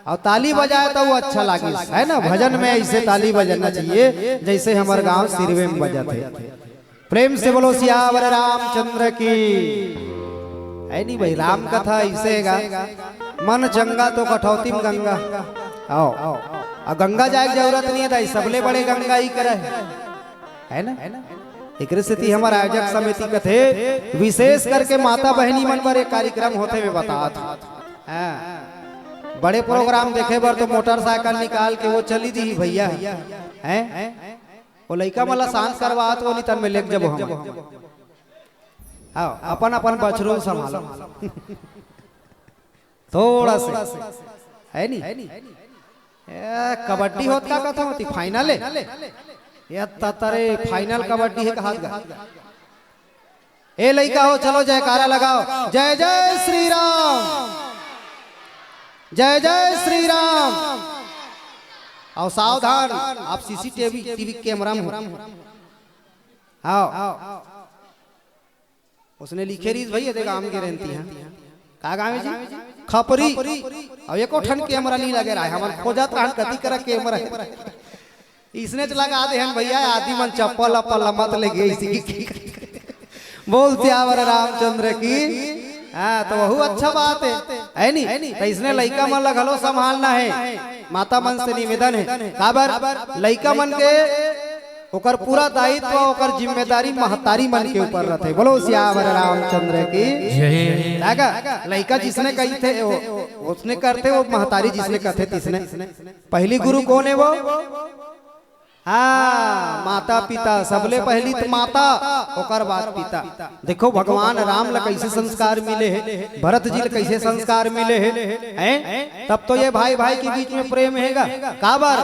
और ताली बजाए तो वो अच्छा लगी है ना। भजन में ऐसे ताली बजाना चाहिए जैसे हमारे गांव सिरवे में बजाते। प्रेम से बोलो सियावर रामचंद्र की। है नहीं भाई राम कथा ऐसे गा मन चंगा तो कठौती में गंगा आओ और गंगा जाए जरूरत नहीं है सबले बड़े गंगा ही करे है ना। एक स्थिति हमारे आयोजक समिति के थे विशेष करके माता बहनी मन पर एक कार्यक्रम होते हुए बता बड़े प्रोग्राम देखे बार तो मोटरसाइकिल निकाल के वो चली दी भैया हैं वो लड़का मला शांत करवा तो नहीं तन में लेके जब हम आओ अपन अपन बछरू संभालो थोड़ा सा है नहीं कबड्डी होता कथा होती फाइनल है या तरे फाइनल कबड्डी है कहा ए लइका हो चलो जयकारा लगाओ, जय जय श्री राम, जय जय श्री राम। और सावधान, आप सीसीटीवी कैमरा में आओ। उसने लिखे रीत भैया देगा आम के रहती हैं का गाँव जी खपरी। और एको ठन कैमरा नहीं लगे रहा है, हमारे खोजत रहन कति कर कैमरा इसने तो लगा दे हैं भैया, आदि मन चप्पल अप्पल मत लगे इसी की बोल त्यावर रामचंद्र की। हाँ तो वह अच्छा बात है नहीं। तो इसने लइका मन लगलो संभालना है, माता मन से निवेदन है काबर लइका मन के ओकर पूरा दायित्व ओकर जिम्मेदारी महतारी मन के ऊपर रहते। बोलो सियावर रामचंद्र की जय। लइका जिसने कही थे उसने करते, वो महतारी जिसने कहते तिसने। पहली गुरु कौन है वो? हाँ माता पिता, सबले पहली तो माता ओकर बाद पिता। देखो भगवान राम ला कैसे संस्कार मिले हैं, भरत जी ला कैसे संस्कार मिले हैं, तब तो ये भाई भाई के बीच में प्रेम हैगा काबर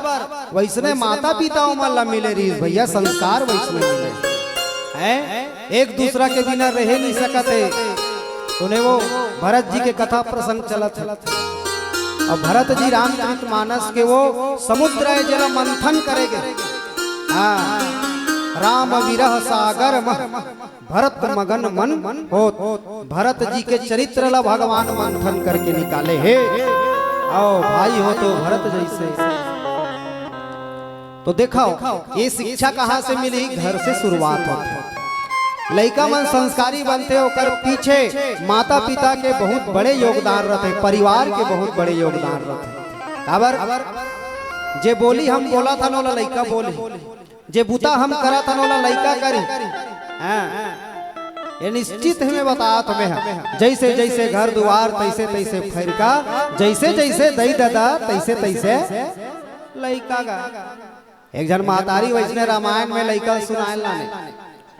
वैसने माता पिता ला मिले रीस भैया, संस्कार वैसने मिले हैं। एक दूसरा के बिना रह नहीं सकते। सुने वो भरत जी के कथा प्रसंग चलत है, और भरत जी रामचरितमानस के वो समुद्र जल मंथन करेंगे। हाँ राम विरह सागर भरत मगन मन हो। भरत जी के चरित्र ला भगवान मंथन करके निकाले हे। आओ भाई हो तो भरत जैसे। तो देखो ये शिक्षा कहाँ से मिली? घर से शुरुआत होती। लइका मन संस्कारी बनते होकर पीछे माता पिता के बहुत बड़े योगदान रहते, परिवार के बहुत बड़े योगदान रहते। खबर जे बोली हम बोला था नोला लइका बोली, जे बुता हम करा था नोला लइका करी। ये निश्चित हमें बताया तुम्हें, जैसे जैसे घर द्वार तैसे तैसे फैरका, जैसे जैसे दई दादा तैसे तैसे लइका गा। एक जन महतारी वैसने रामायण में लइका सुनाए लाने,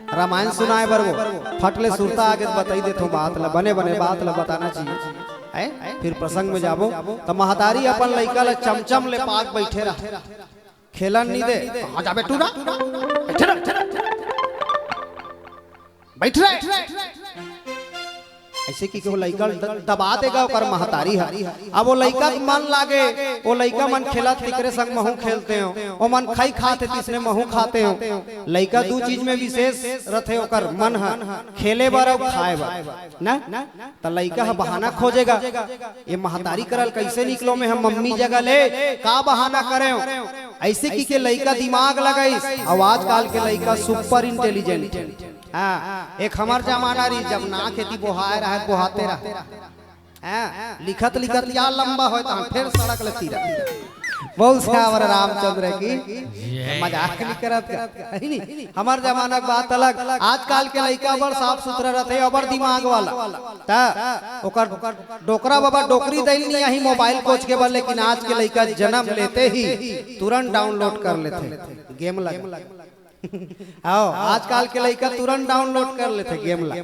रामायण सुनाए बर वो फटले सुरता आगे बताई देतो बात ला, बने बने बात ला बताना चाहिए है। फिर प्रसंग में जाबो तो महतारी अपन लइका ला चमचम ले पाक बैठे रहा, खेलन नहीं दे। कहां जा बेटू ना बैठ रहे ऐसे की वो लइका दबा देगा ओकर महतारी है। अब वो लइका के मन लागे, वो लइका मन खेला तिकरे संग महू खेलते हो, वो मन खाई खाते तीसने महू खाते हो। लइका दो चीज में विशेष रथे ओकर मन है, खेले बार और खाए बार ना। तो लइका बहाना खोजेगा, ये महतारी करल कैसे निकलो में हम मम्मी जगह ले का बहाना करे। ऐसे की के लइका दिमाग लगाई। आवाज काल के लइका सुपर इंटेलिजेंट। हाँ एक हमार जमाना रही जब ना खेती बोहाए रहा बोहाते रहा, लिखत लिखत या लंबा हो फिर सड़क लेती रहा। बोल श्यावर रामचंद्र की। मजाक नहीं करत हमार जमाना की बात अलग। आजकल के लइका बड़ साफ सुथरा रहते और बड़ दिमाग वाला। ओकर डोकरा बाबा डोकरी दैल नहीं यही मोबाइल कोच के बल, लेकिन आज के लइका जन्म लेते ही तुरंत डाउनलोड कर लेते गेम लगा। आओ आजकल के लइका तुरंत डाउनलोड कर लेते गेम ला।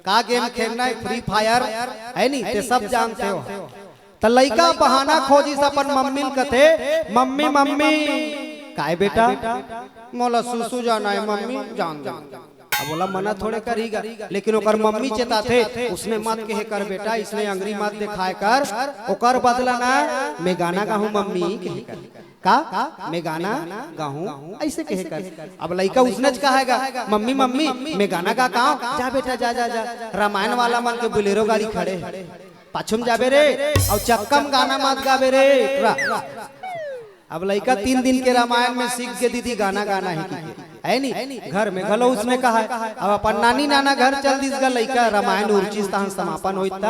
का गेम खेलना है? फ्री फायर है नहीं ते सब जानते हो। तो लइका बहाना खोजी से अपन मम्मी कथे, मम्मी मम्मी काय बेटा मोला सुसु जाना है मम्मी जान जा। अब बोला मना थोड़े करेगा, लेकिन ओकर मम्मी चेता थे उसने मत कहे कर बेटा, इसने अंग्री मत दिखाए कर, ओकर बदला ना मैं गाना गाऊं मम्मी कहे कर का मैं गाना गाऊं ऐसे कहे कर। अब लइका उसने कहेगा मम्मी मम्मी मैं गाना गा गाऊं, जा बेटा जा जा जा। रामायण वाला मन के बुलेरो गाड़ी खड़े पाछुम जाबे रे और चक्कम गाना मत गाबे रे। अब लइका 3 दिन के रामायण में सीख के दीदी गाना गाना है नहीं। घर में गलो उसने कहा अब अपन नानी नाना घर चल दिस गा लइका, रामायण उर्ची स्थान समापन होता।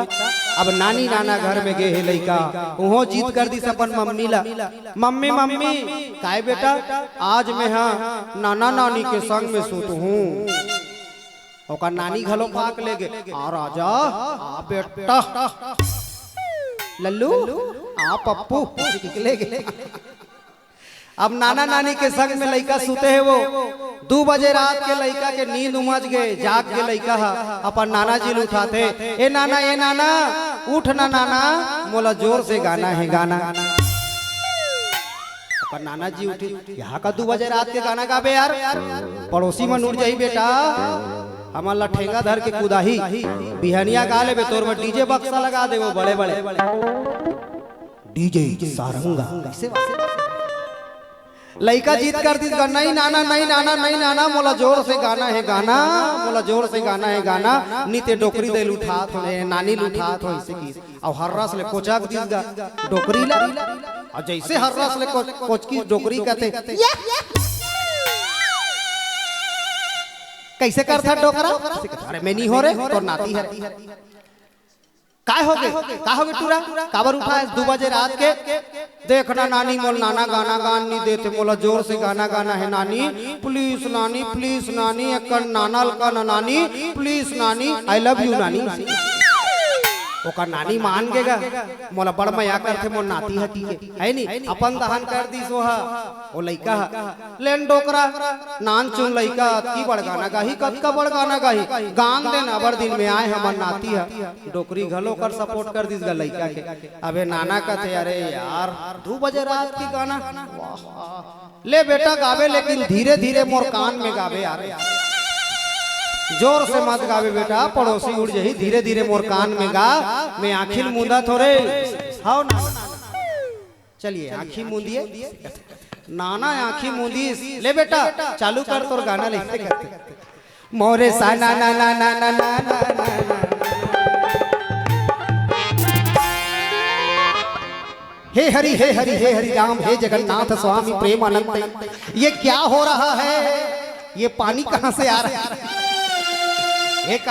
अब नानी नाना घर में गे है लइका, उहो जीत कर दिस अपन मम्मी ला, मम्मी मम्मी काय बेटा आज मैं हाँ नाना नानी के संग में सूत हूँ। ओकर नानी घलो फाक ले गे, आ राजा आ बेटा लल्लू आ पप्पू निकले गे। अब नाना नानी के संग में लइका सूते है। वो 2 बजे रात के लइका के नींद उमझ गए, जाग के लइका अपन नाना जी उठाते, ए नाना उठ ना नाना मोला जोर से गाना है गाना। अपन नाना जी उठे, यहाँ का 2 बजे रात के गाना गाबे यार, पड़ोसी में उठ जाई बेटा हमार ला ठेंगा धर के कुदाही बिहनिया गा ले तोर में डीजे बक्सा लगा दे वो बड़े बड़े डीजे सारंगा ऐसे लड़का जीत कर दी नहीं नाना नहीं नाना नहीं नाना मोला जोर से गाना है गाना मोला जोर से गाना है गाना नीते डोकरी दे लुठा थोड़े नानी लुठा थो ऐसे की और हर रस ले कोचाक दिस गा डोकरी ला और जैसे हर रस ले कोच की डोकरी कहते कैसे करता डोकरा अरे मैं नहीं हो रहे तो नाती है काय हो गए टूरा काबर उठा है 2 बजे रात के देखना नानी मोल नाना गाना गान नहीं देते मोला जोर से गाना गाना है नानी प्लीज नानी एक नाना का नानी प्लीज नानी आई लव यू नानी ओका नानी मान गेगा मोला बड़ मया करथे मोर नाती हटी है नी अपन दहन कर दी सोहा ओ लइका लेन डोकरा नान चुन लइका की बड़ गाना गाही कत का बड़ गाना गाही गांग देन अबर दिन में आए हमर नाती है डोकरी घलो कर सपोर्ट कर दिस गा लइका के अबे नाना कहते अरे यार 2 बजे रात की गाना ले बेटा गावे लेकिन धीरे धीरे मोर कान में गावे यार जोर से मत गावे बेटा पड़ोसी उड़ जही धीरे धीरे मोर कान में गा मैं आखिर मूंदा थोड़े हाँ ना चलिए आखी मूंदिए नाना आखी मूंदी ले बेटा चालू कर तोर गाना लिखते करते मोरे सा ना ना ना ना ना ना ना हे हरि राम हे जगन्नाथ स्वामी प्रेमानंद ये क्या हो रहा है ये पानी कहाँ से आ रहा है एक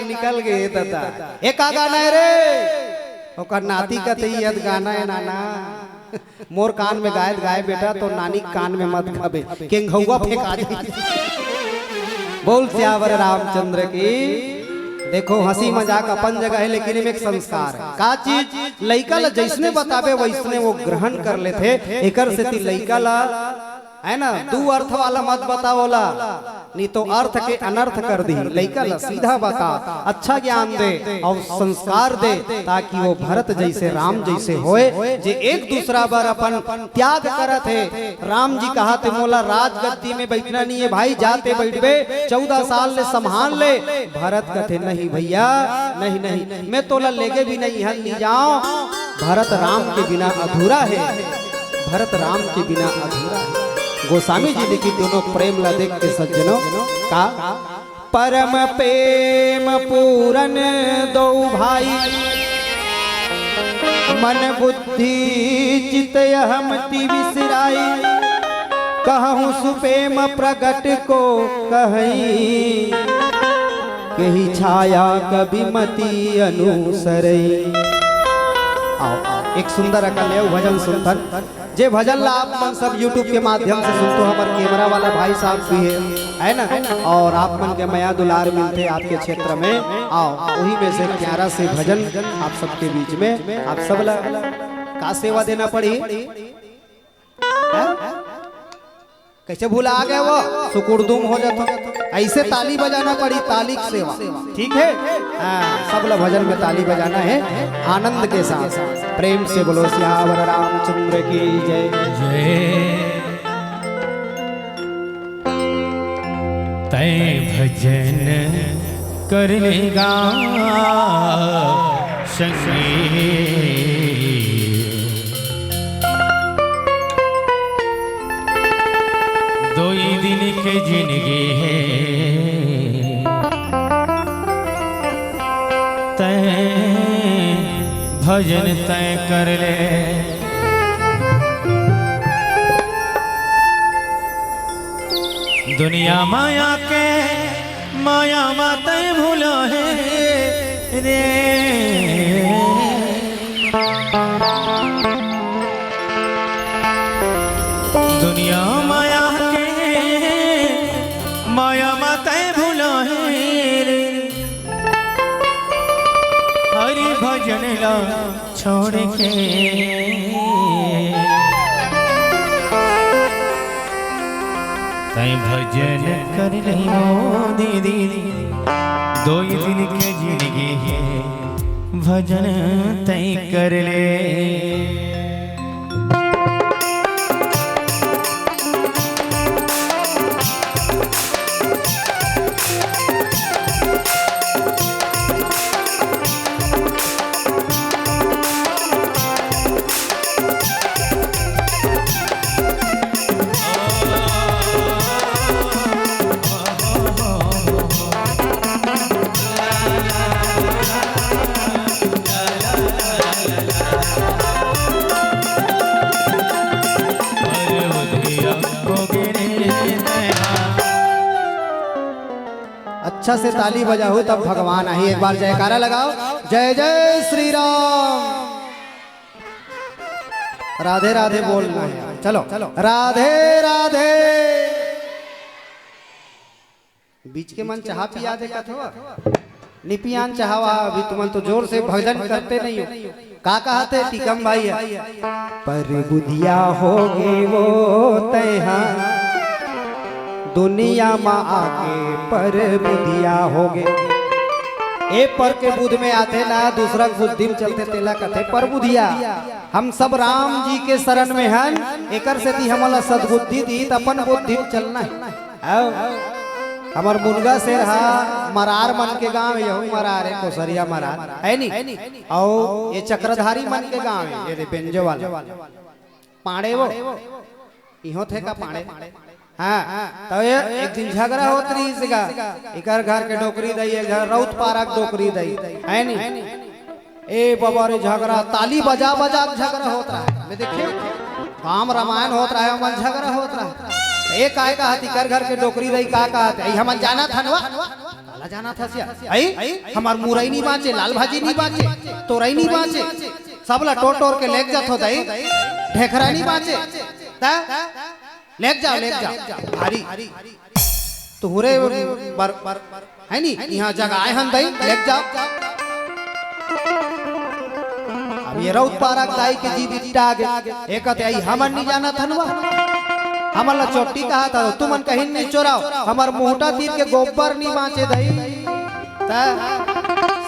निकल गए तता एक गाना है रे ओकर नाती का तैयत गाना है नाना मोर कान में गाय बेटा तो नानी कान में मत खबे केंघुआ फेंका दे बोल श्यावर रामचंद्र की देखो हंसी मजाक अपन जगह है लेकिन एक संस्कार है का चीज लइका ला जैसने बतावे वैसने वो ग्रहण कर लेते एकर से ती लइका ला है ना 2 अर्थ वाला मत बताओला नहीं तो अर्थ के अनर्थ कर दी लइका ला सीधा बता अच्छा ज्ञान दे और संस्कार दे ताकि वो भरत जैसे राम जैसे होए जे एक दूसरा बार अपन त्याग करत है राम जी कहा थे मोला राजगद्दी में बैठना नहीं है भाई जाते बैठबे 14 साल ले संभाल ले भरत कहते नहीं भैया नहीं मैं तोला लेके भी नहीं हल नहीं जाओ भरत राम के बिना अधूरा है भरत राम के बिना अधूरा है गोस्वामी जी लिखी दोनों प्रेम ला देख के सज्जनों का परम प्रेम पूरन दो भाई मन बुद्धि चित हमति विसराई कहूँ सुप्रेम प्रगट को कहीं कही छाया कभी मति अनुसरई एक सुंदर अकल भजन सुनथन जे भजन ला आप मन सब YouTube के माध्यम से सुनते हो हमारे कैमरा वाला भाई साहब भी है ना और आप मन के मया दुलार मिलते आपके क्षेत्र में आओ वही में से 11 से भजन आप सबके बीच में आप सब ला का सेवा देना पड़ी कैसे भूला आ गए वो सुकुरदुम हो जाता ऐसे ताली बजाना पड़ी ताली सेवा ठीक है सब लोग भजन में ताली बजाना है आनंद के साथ प्रेम से बोलो श्यावर रामचंद्र की जय जय तय भजन करेगा संगे दिन के जिंदगी है तय भजन तय कर ले दुनिया माया के माया माता भूला है रे दुनिया माया माया माता भूला है रे हरि भजन ला छोड़ के तय भजन कर ले दीदी 2 दिन के जिंदगी है भजन तय कर ले अच्छा से ताली बजाओ तब भगवान आई। एक बार जयकारा लगाओ, जय जय श्री राम। राधे राधे बोलना है, चलो राधे राधे। बीच के मन चाह पिया दे कथवा निपियान चाहवा। अभी तुमन तो जोर से भजन करते नहीं हो। का कहते टिकम भाई है, पर बुधिया हो गए वो तैहा दुनिया माँ आके पर बुधिया हो गए। एक पर के बुध में आते ना, दूसरा बुद्धि में चलते तेला कथे पर बुधिया। हम सब राम जी के शरण में हैं, एकर से दी हमला सद्बुद्धि दी त अपन बुद्धि में चलना है। हमार मुनगा से रहा मरार मन के गांव यही मरार है, कोसरिया मरार है नी। और ये चक्रधारी मन के गांव है, ये बेंजो वाला पाड़े वो इहो थे का पाड़े। हाँ तो ये एक दिन झगड़ा होत रही इसका, इकर घर के डोकरी दई, रौत पारक डोकरी दई है नी। ए बाबा रे झगड़ा, ताली बजा बजा झगड़ा होत रहा है। मैं देखिए काम रामायण होत रहा है, मन झगड़ा होत रहा है। एक आए का हाथी कर घर के डोकरी रही का कहते हम जाना था नवा काला जाना था सिया आई हमार मुरई नहीं बाँचे, लाल भाजी नहीं बाँचे, तोरई नहीं बाँचे, सबला टोर टोर के लेक जात हो दई, ढेखरा नहीं बाँचे, लेक जाओ भारी तुहरे है नी यहाँ जगह आए हम दई लेक जाओ। अब ये रौत पारक दाई के जी बिटा आगे एक कहते आई हमर नहीं जाना था नवा, हमारा चोटी कहा था तुमन कहीं नहीं चोराओ, हमार मोटा तीर के गोबर नहीं बाँचे दई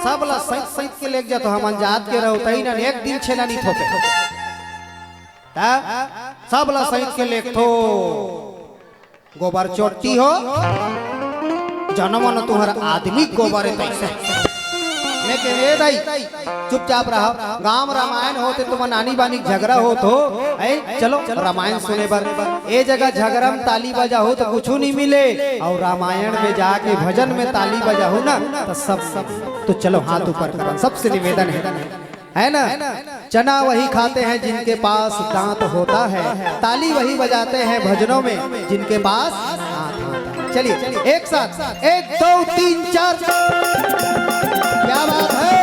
सब ला सैत सैत के लेके जातो। हम जात के रहो तई ना एक दिन छेना नहीं थोपे सब ला सैत के लेके थो गोबर चोटी हो जनमन तुम्हारा आदमी गोबर है तैसे मैं कह रे दाई चुपचाप रहो। गांव रामायण होते तुम नानी बानी झगड़ा हो तो चलो रामायण सुने बर ए जगह झगड़ा में ताली बजा हो तो कुछ नहीं मिले, और रामायण में जाके भजन में ताली बजा हो ना तो सब तो चलो हाथ ऊपर करो। सबसे निवेदन है ना, चना वही खाते हैं जिनके पास दांत होता है, ताली वही बजाते हैं भजनों में जिनके पास हाथ होता है। चलिए एक साथ 1 2 3 4 क्या बात है।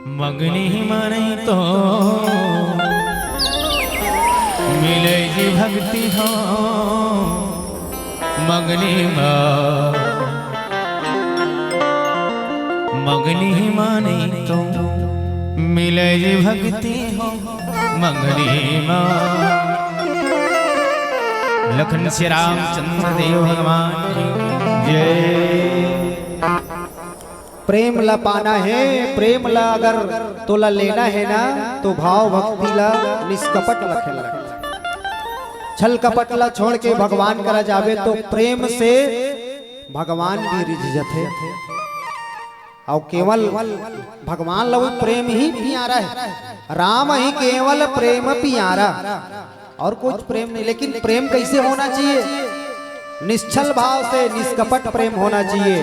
मगनी माने तो मिले जी भक्ति हो मगनी माने तो मिले जी भक्ति हो मगनी लखन श्री रामचंद्र देव भगवान की जय। प्रेम ला पाना है, प्रेम ला अगर तोला लेना है ना तो भाव भक्ति ला निष्कपट लखेला, छल कपट ला छोड़ के भगवान करा जावे तो प्रेम से भगवान भी रिझ जाते। और केवल भगवान ला प्रेम ही प्यारा है, राम ही केवल प्रेम प्यारा और कुछ प्रेम नहीं। लेकिन प्रेम कैसे होना चाहिए? निश्चल भाव से निष्कपट प्रेम होना चाहिए,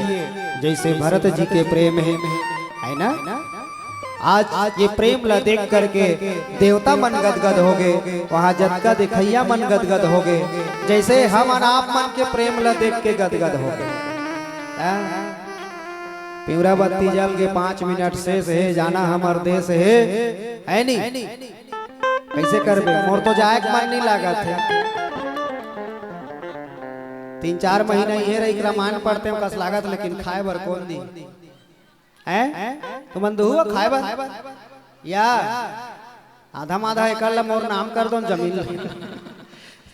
जैसे भरत जी के प्रेम है ना। आज ये प्रेम ला देख करके देवता मन गदगद हो गए, वहाँ जतका दिखैया मन गदगद हो गए, जैसे हम आप मन के प्रेम ला देख के गदगद हो गए। पिवरा बत्ती जल के 5 मिनट शेष है, जाना हमार देश है नहीं। कैसे करबे? मोर तो जाए मन नहीं लगा थे। 3-4 महीना ये रही रामायण पढ़ते हैं कस लागत, लेकिन खाए बर कौन दी है? तुम हुआ खाए बर या आधा माधा एकड़ ला मोर नाम कर दो जमीन।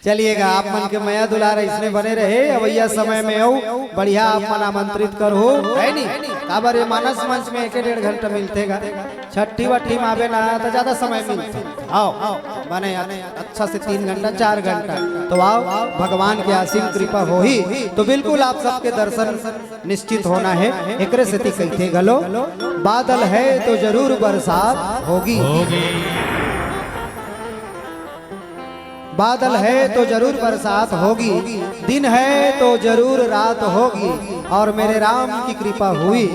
चलिएगा, आप मन के मया दुलारा इसने बने रहे। अवैया समय में आओ बढ़िया आप मन आमंत्रित करो है नहीं। काबर ये मानस मंच में 1-1.5 घंटा मिलतेगा, छठी वट्ठी में आवे ना तो ज्यादा समय मिलते। आओ बने अच्छा से 3 घंटा 4 घंटा तो आओ, भगवान की असीम कृपा हो ही तो बिल्कुल आप सबके दर्शन निश्चित होना है। एक से कहते गलो बादल है तो जरूर बरसात होगी, बादल है तो जरूर बरसात होगी, दिन है तो जरूर रात होगी, और मेरे राम की कृपा हुई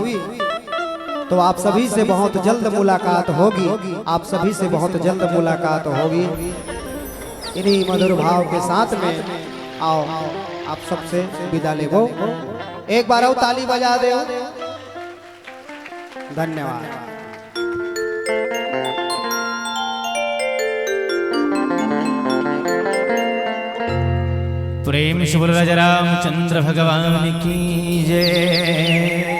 तो आप सभी से बहुत जल्द मुलाकात होगी, आप सभी से बहुत जल्द मुलाकात होगी। इन्हीं मधुर भाव के साथ में आओ आप सबसे विदा लेगो। एक बार आओ ताली बजा दे। धन्यवाद। प्रेम से बोल राजा रामचंद्र भगवान की जय।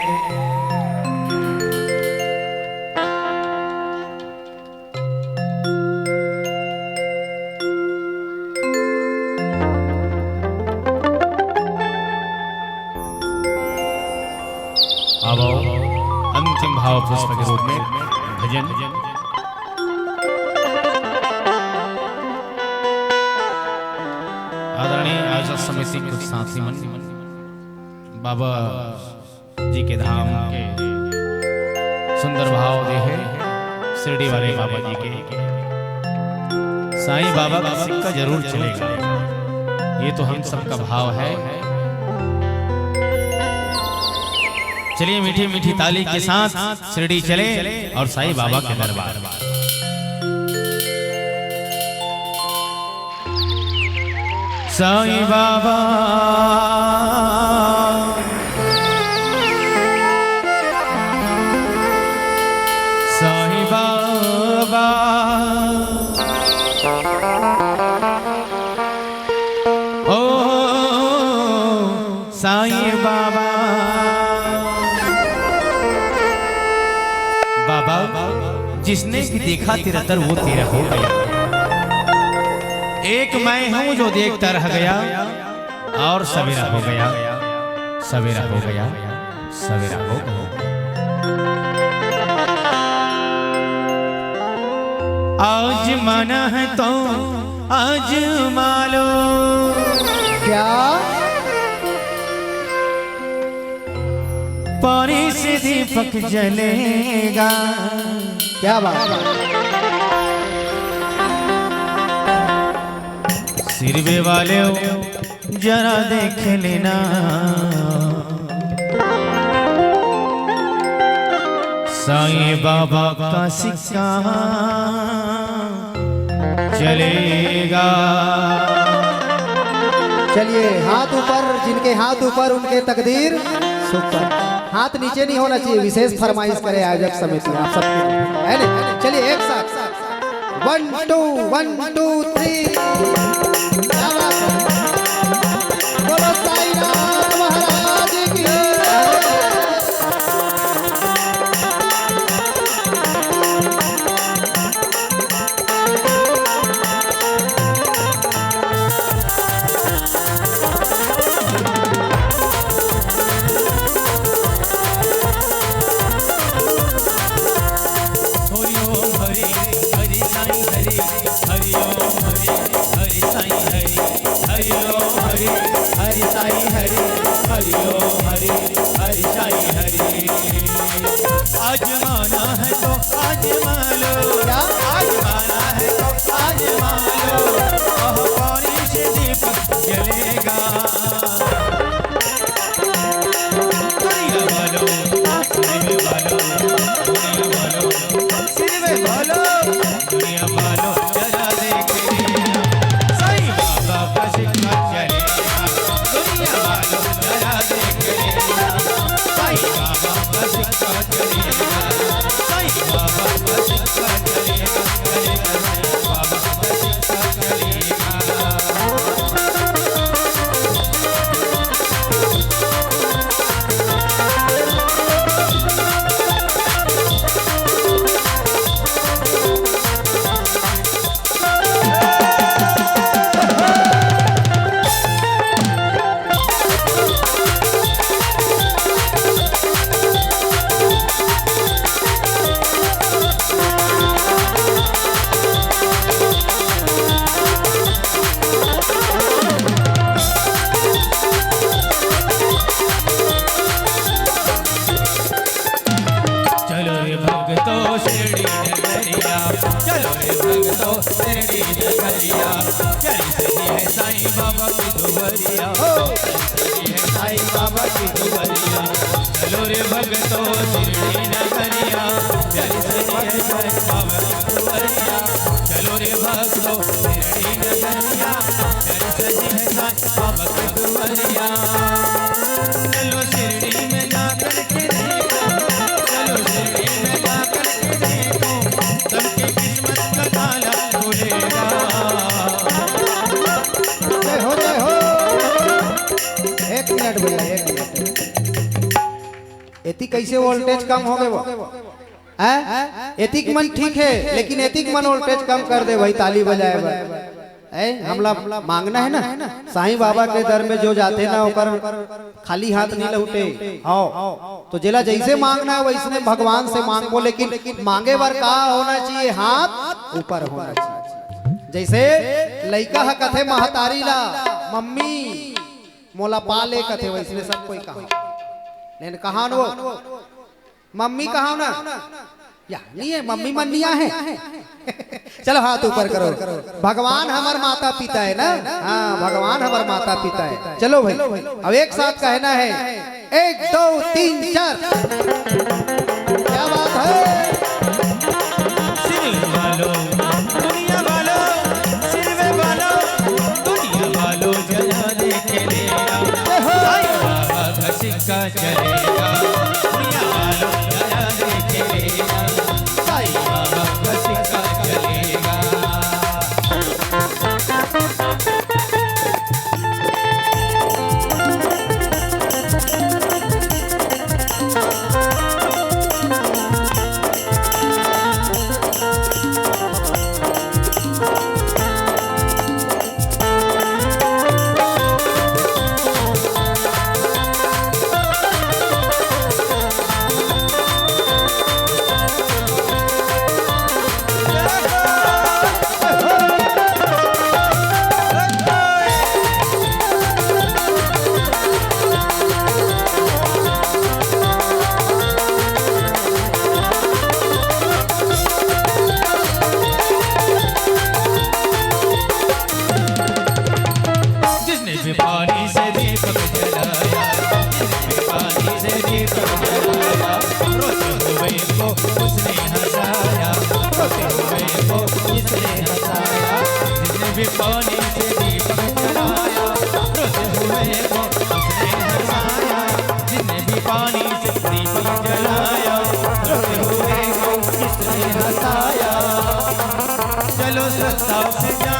अब अंतिम भाव पुष्प के रूप में भजन। आदरणीय आयोजक समिति कुछ साथी मन बाबा जी के धाम के सुंदर भाव दे है शिरडी वाले बाबा जी के। साईं बाबा का सिक्का जरूर चलेगा, ये तो हम सबका भाव है। चलिए मीठी मीठी ताली के साथ शिरडी चले और साईं बाबा के दरबार। साईं बाबा साईं बाबा ओ साईं बाबा। बाबा जिसने भी देखा तेरा दर वो तेरा हो गया, एक मैं हूं जो देखता रह गया, और सवेरा हो गया, सवेरा हो गया, सवेरा हो गया। आज माना है तो आज मालो, क्या पानी से दीपक जलेगा। क्या बात है। सिरवे वाले जरा देख लेना, साईं बाबा का सिक्का चलेगा। चलिए हाथ ऊपर, जिनके हाथ ऊपर उनके तकदीर सुपर। हाथ नीचे नहीं होना चाहिए, विशेष फरमाइश करे आयोजक समिति आप सबके, है ना? चलिए एक साथ 1 2 1 2 3। बोलो साईनाथ महाराज की। आजमाना है तो आजमा लो, क्या आजमाना है तो आजमा लो, पानी से दीपक जलेगा। दुनिया वालो, दुनिया वालो, दुनिया वालो, सिर्फ वालो, दुनिया वालो जला देखेगा, साईं बाबा का सिक्का चलेगा। दुनिया वालो जला देखेगा, साईं बाबा का सिक्का चलेगा, साईं बाबा का सिक्का चलेगा, चलेगा बाबा का सिक्का चलेगा। चलो रे भक्तों शिरडी नगरिया, चलो रे भक्तों शिरडी नगरिया, चली सजी है साईं बाबा की दुआरिया, चली है साईं बाबा की दुआरिया। चलो रे भक्तों शिरडी नगरिया, चली सजी है साईं बाबा की दुआरिया, चलो रे भक्तों शिरडी नगरिया, चली सजी है साईं बाबा की दुआरिया। चलो शिरडी में जाकर के देखो, चलो शिरडी में जाकर के देखो, सबकी किस्मत का ताला खुलेगा। जय हो जय हो। 1 मिनट भैया, 1 मिनट। एती कैसे वोल्टेज कम हो गए वो? एतिक मन ठीक है, लेकिन एतिक मन वोल्टेज कम कर दे भाई, ताली बजाए भाई। हमला मांगना है ना, साईं बाबा के दर में जो जाते ना ओकर खाली हाथ नहीं लौटे। आओ तो जिला जैसे मांगना है वैसे भगवान से मांगो, लेकिन मांगे बार का होना चाहिए, हाथ ऊपर होना चाहिए। जैसे लइका है कथे महतारी ला मम्मी मोला पाले कथे, वैसे सब कोई कहा, लेकिन कहा वो मम्मी कहा ना या नहीं है, मम्मी मन्निया है। चलो हाथ ऊपर करो, भगवान हमार माता पिता है ना। हाँ भगवान हमार माता पिता है। चलो भाई अब एक साथ कहना है 1 2 3 4। क्या बात है। सिर वालो दुनिया वालो, सिर वालो दुनिया वालो जला देखेगा, साईं बाबा का सिक्का चलेगा। दुनिया वालो जला देखेगा, साईं बाबा का सिक्का चलेगा। पानी से दीपक जलाया, पानी से दीपक जलाया, रोते हुए को उसने हंसाया, रोते हुए को उसने हंसाया। जिसने भी पानी से दीपक जलाया, रोते हुए को उसने हंसाया, जिसने भी प्रताप से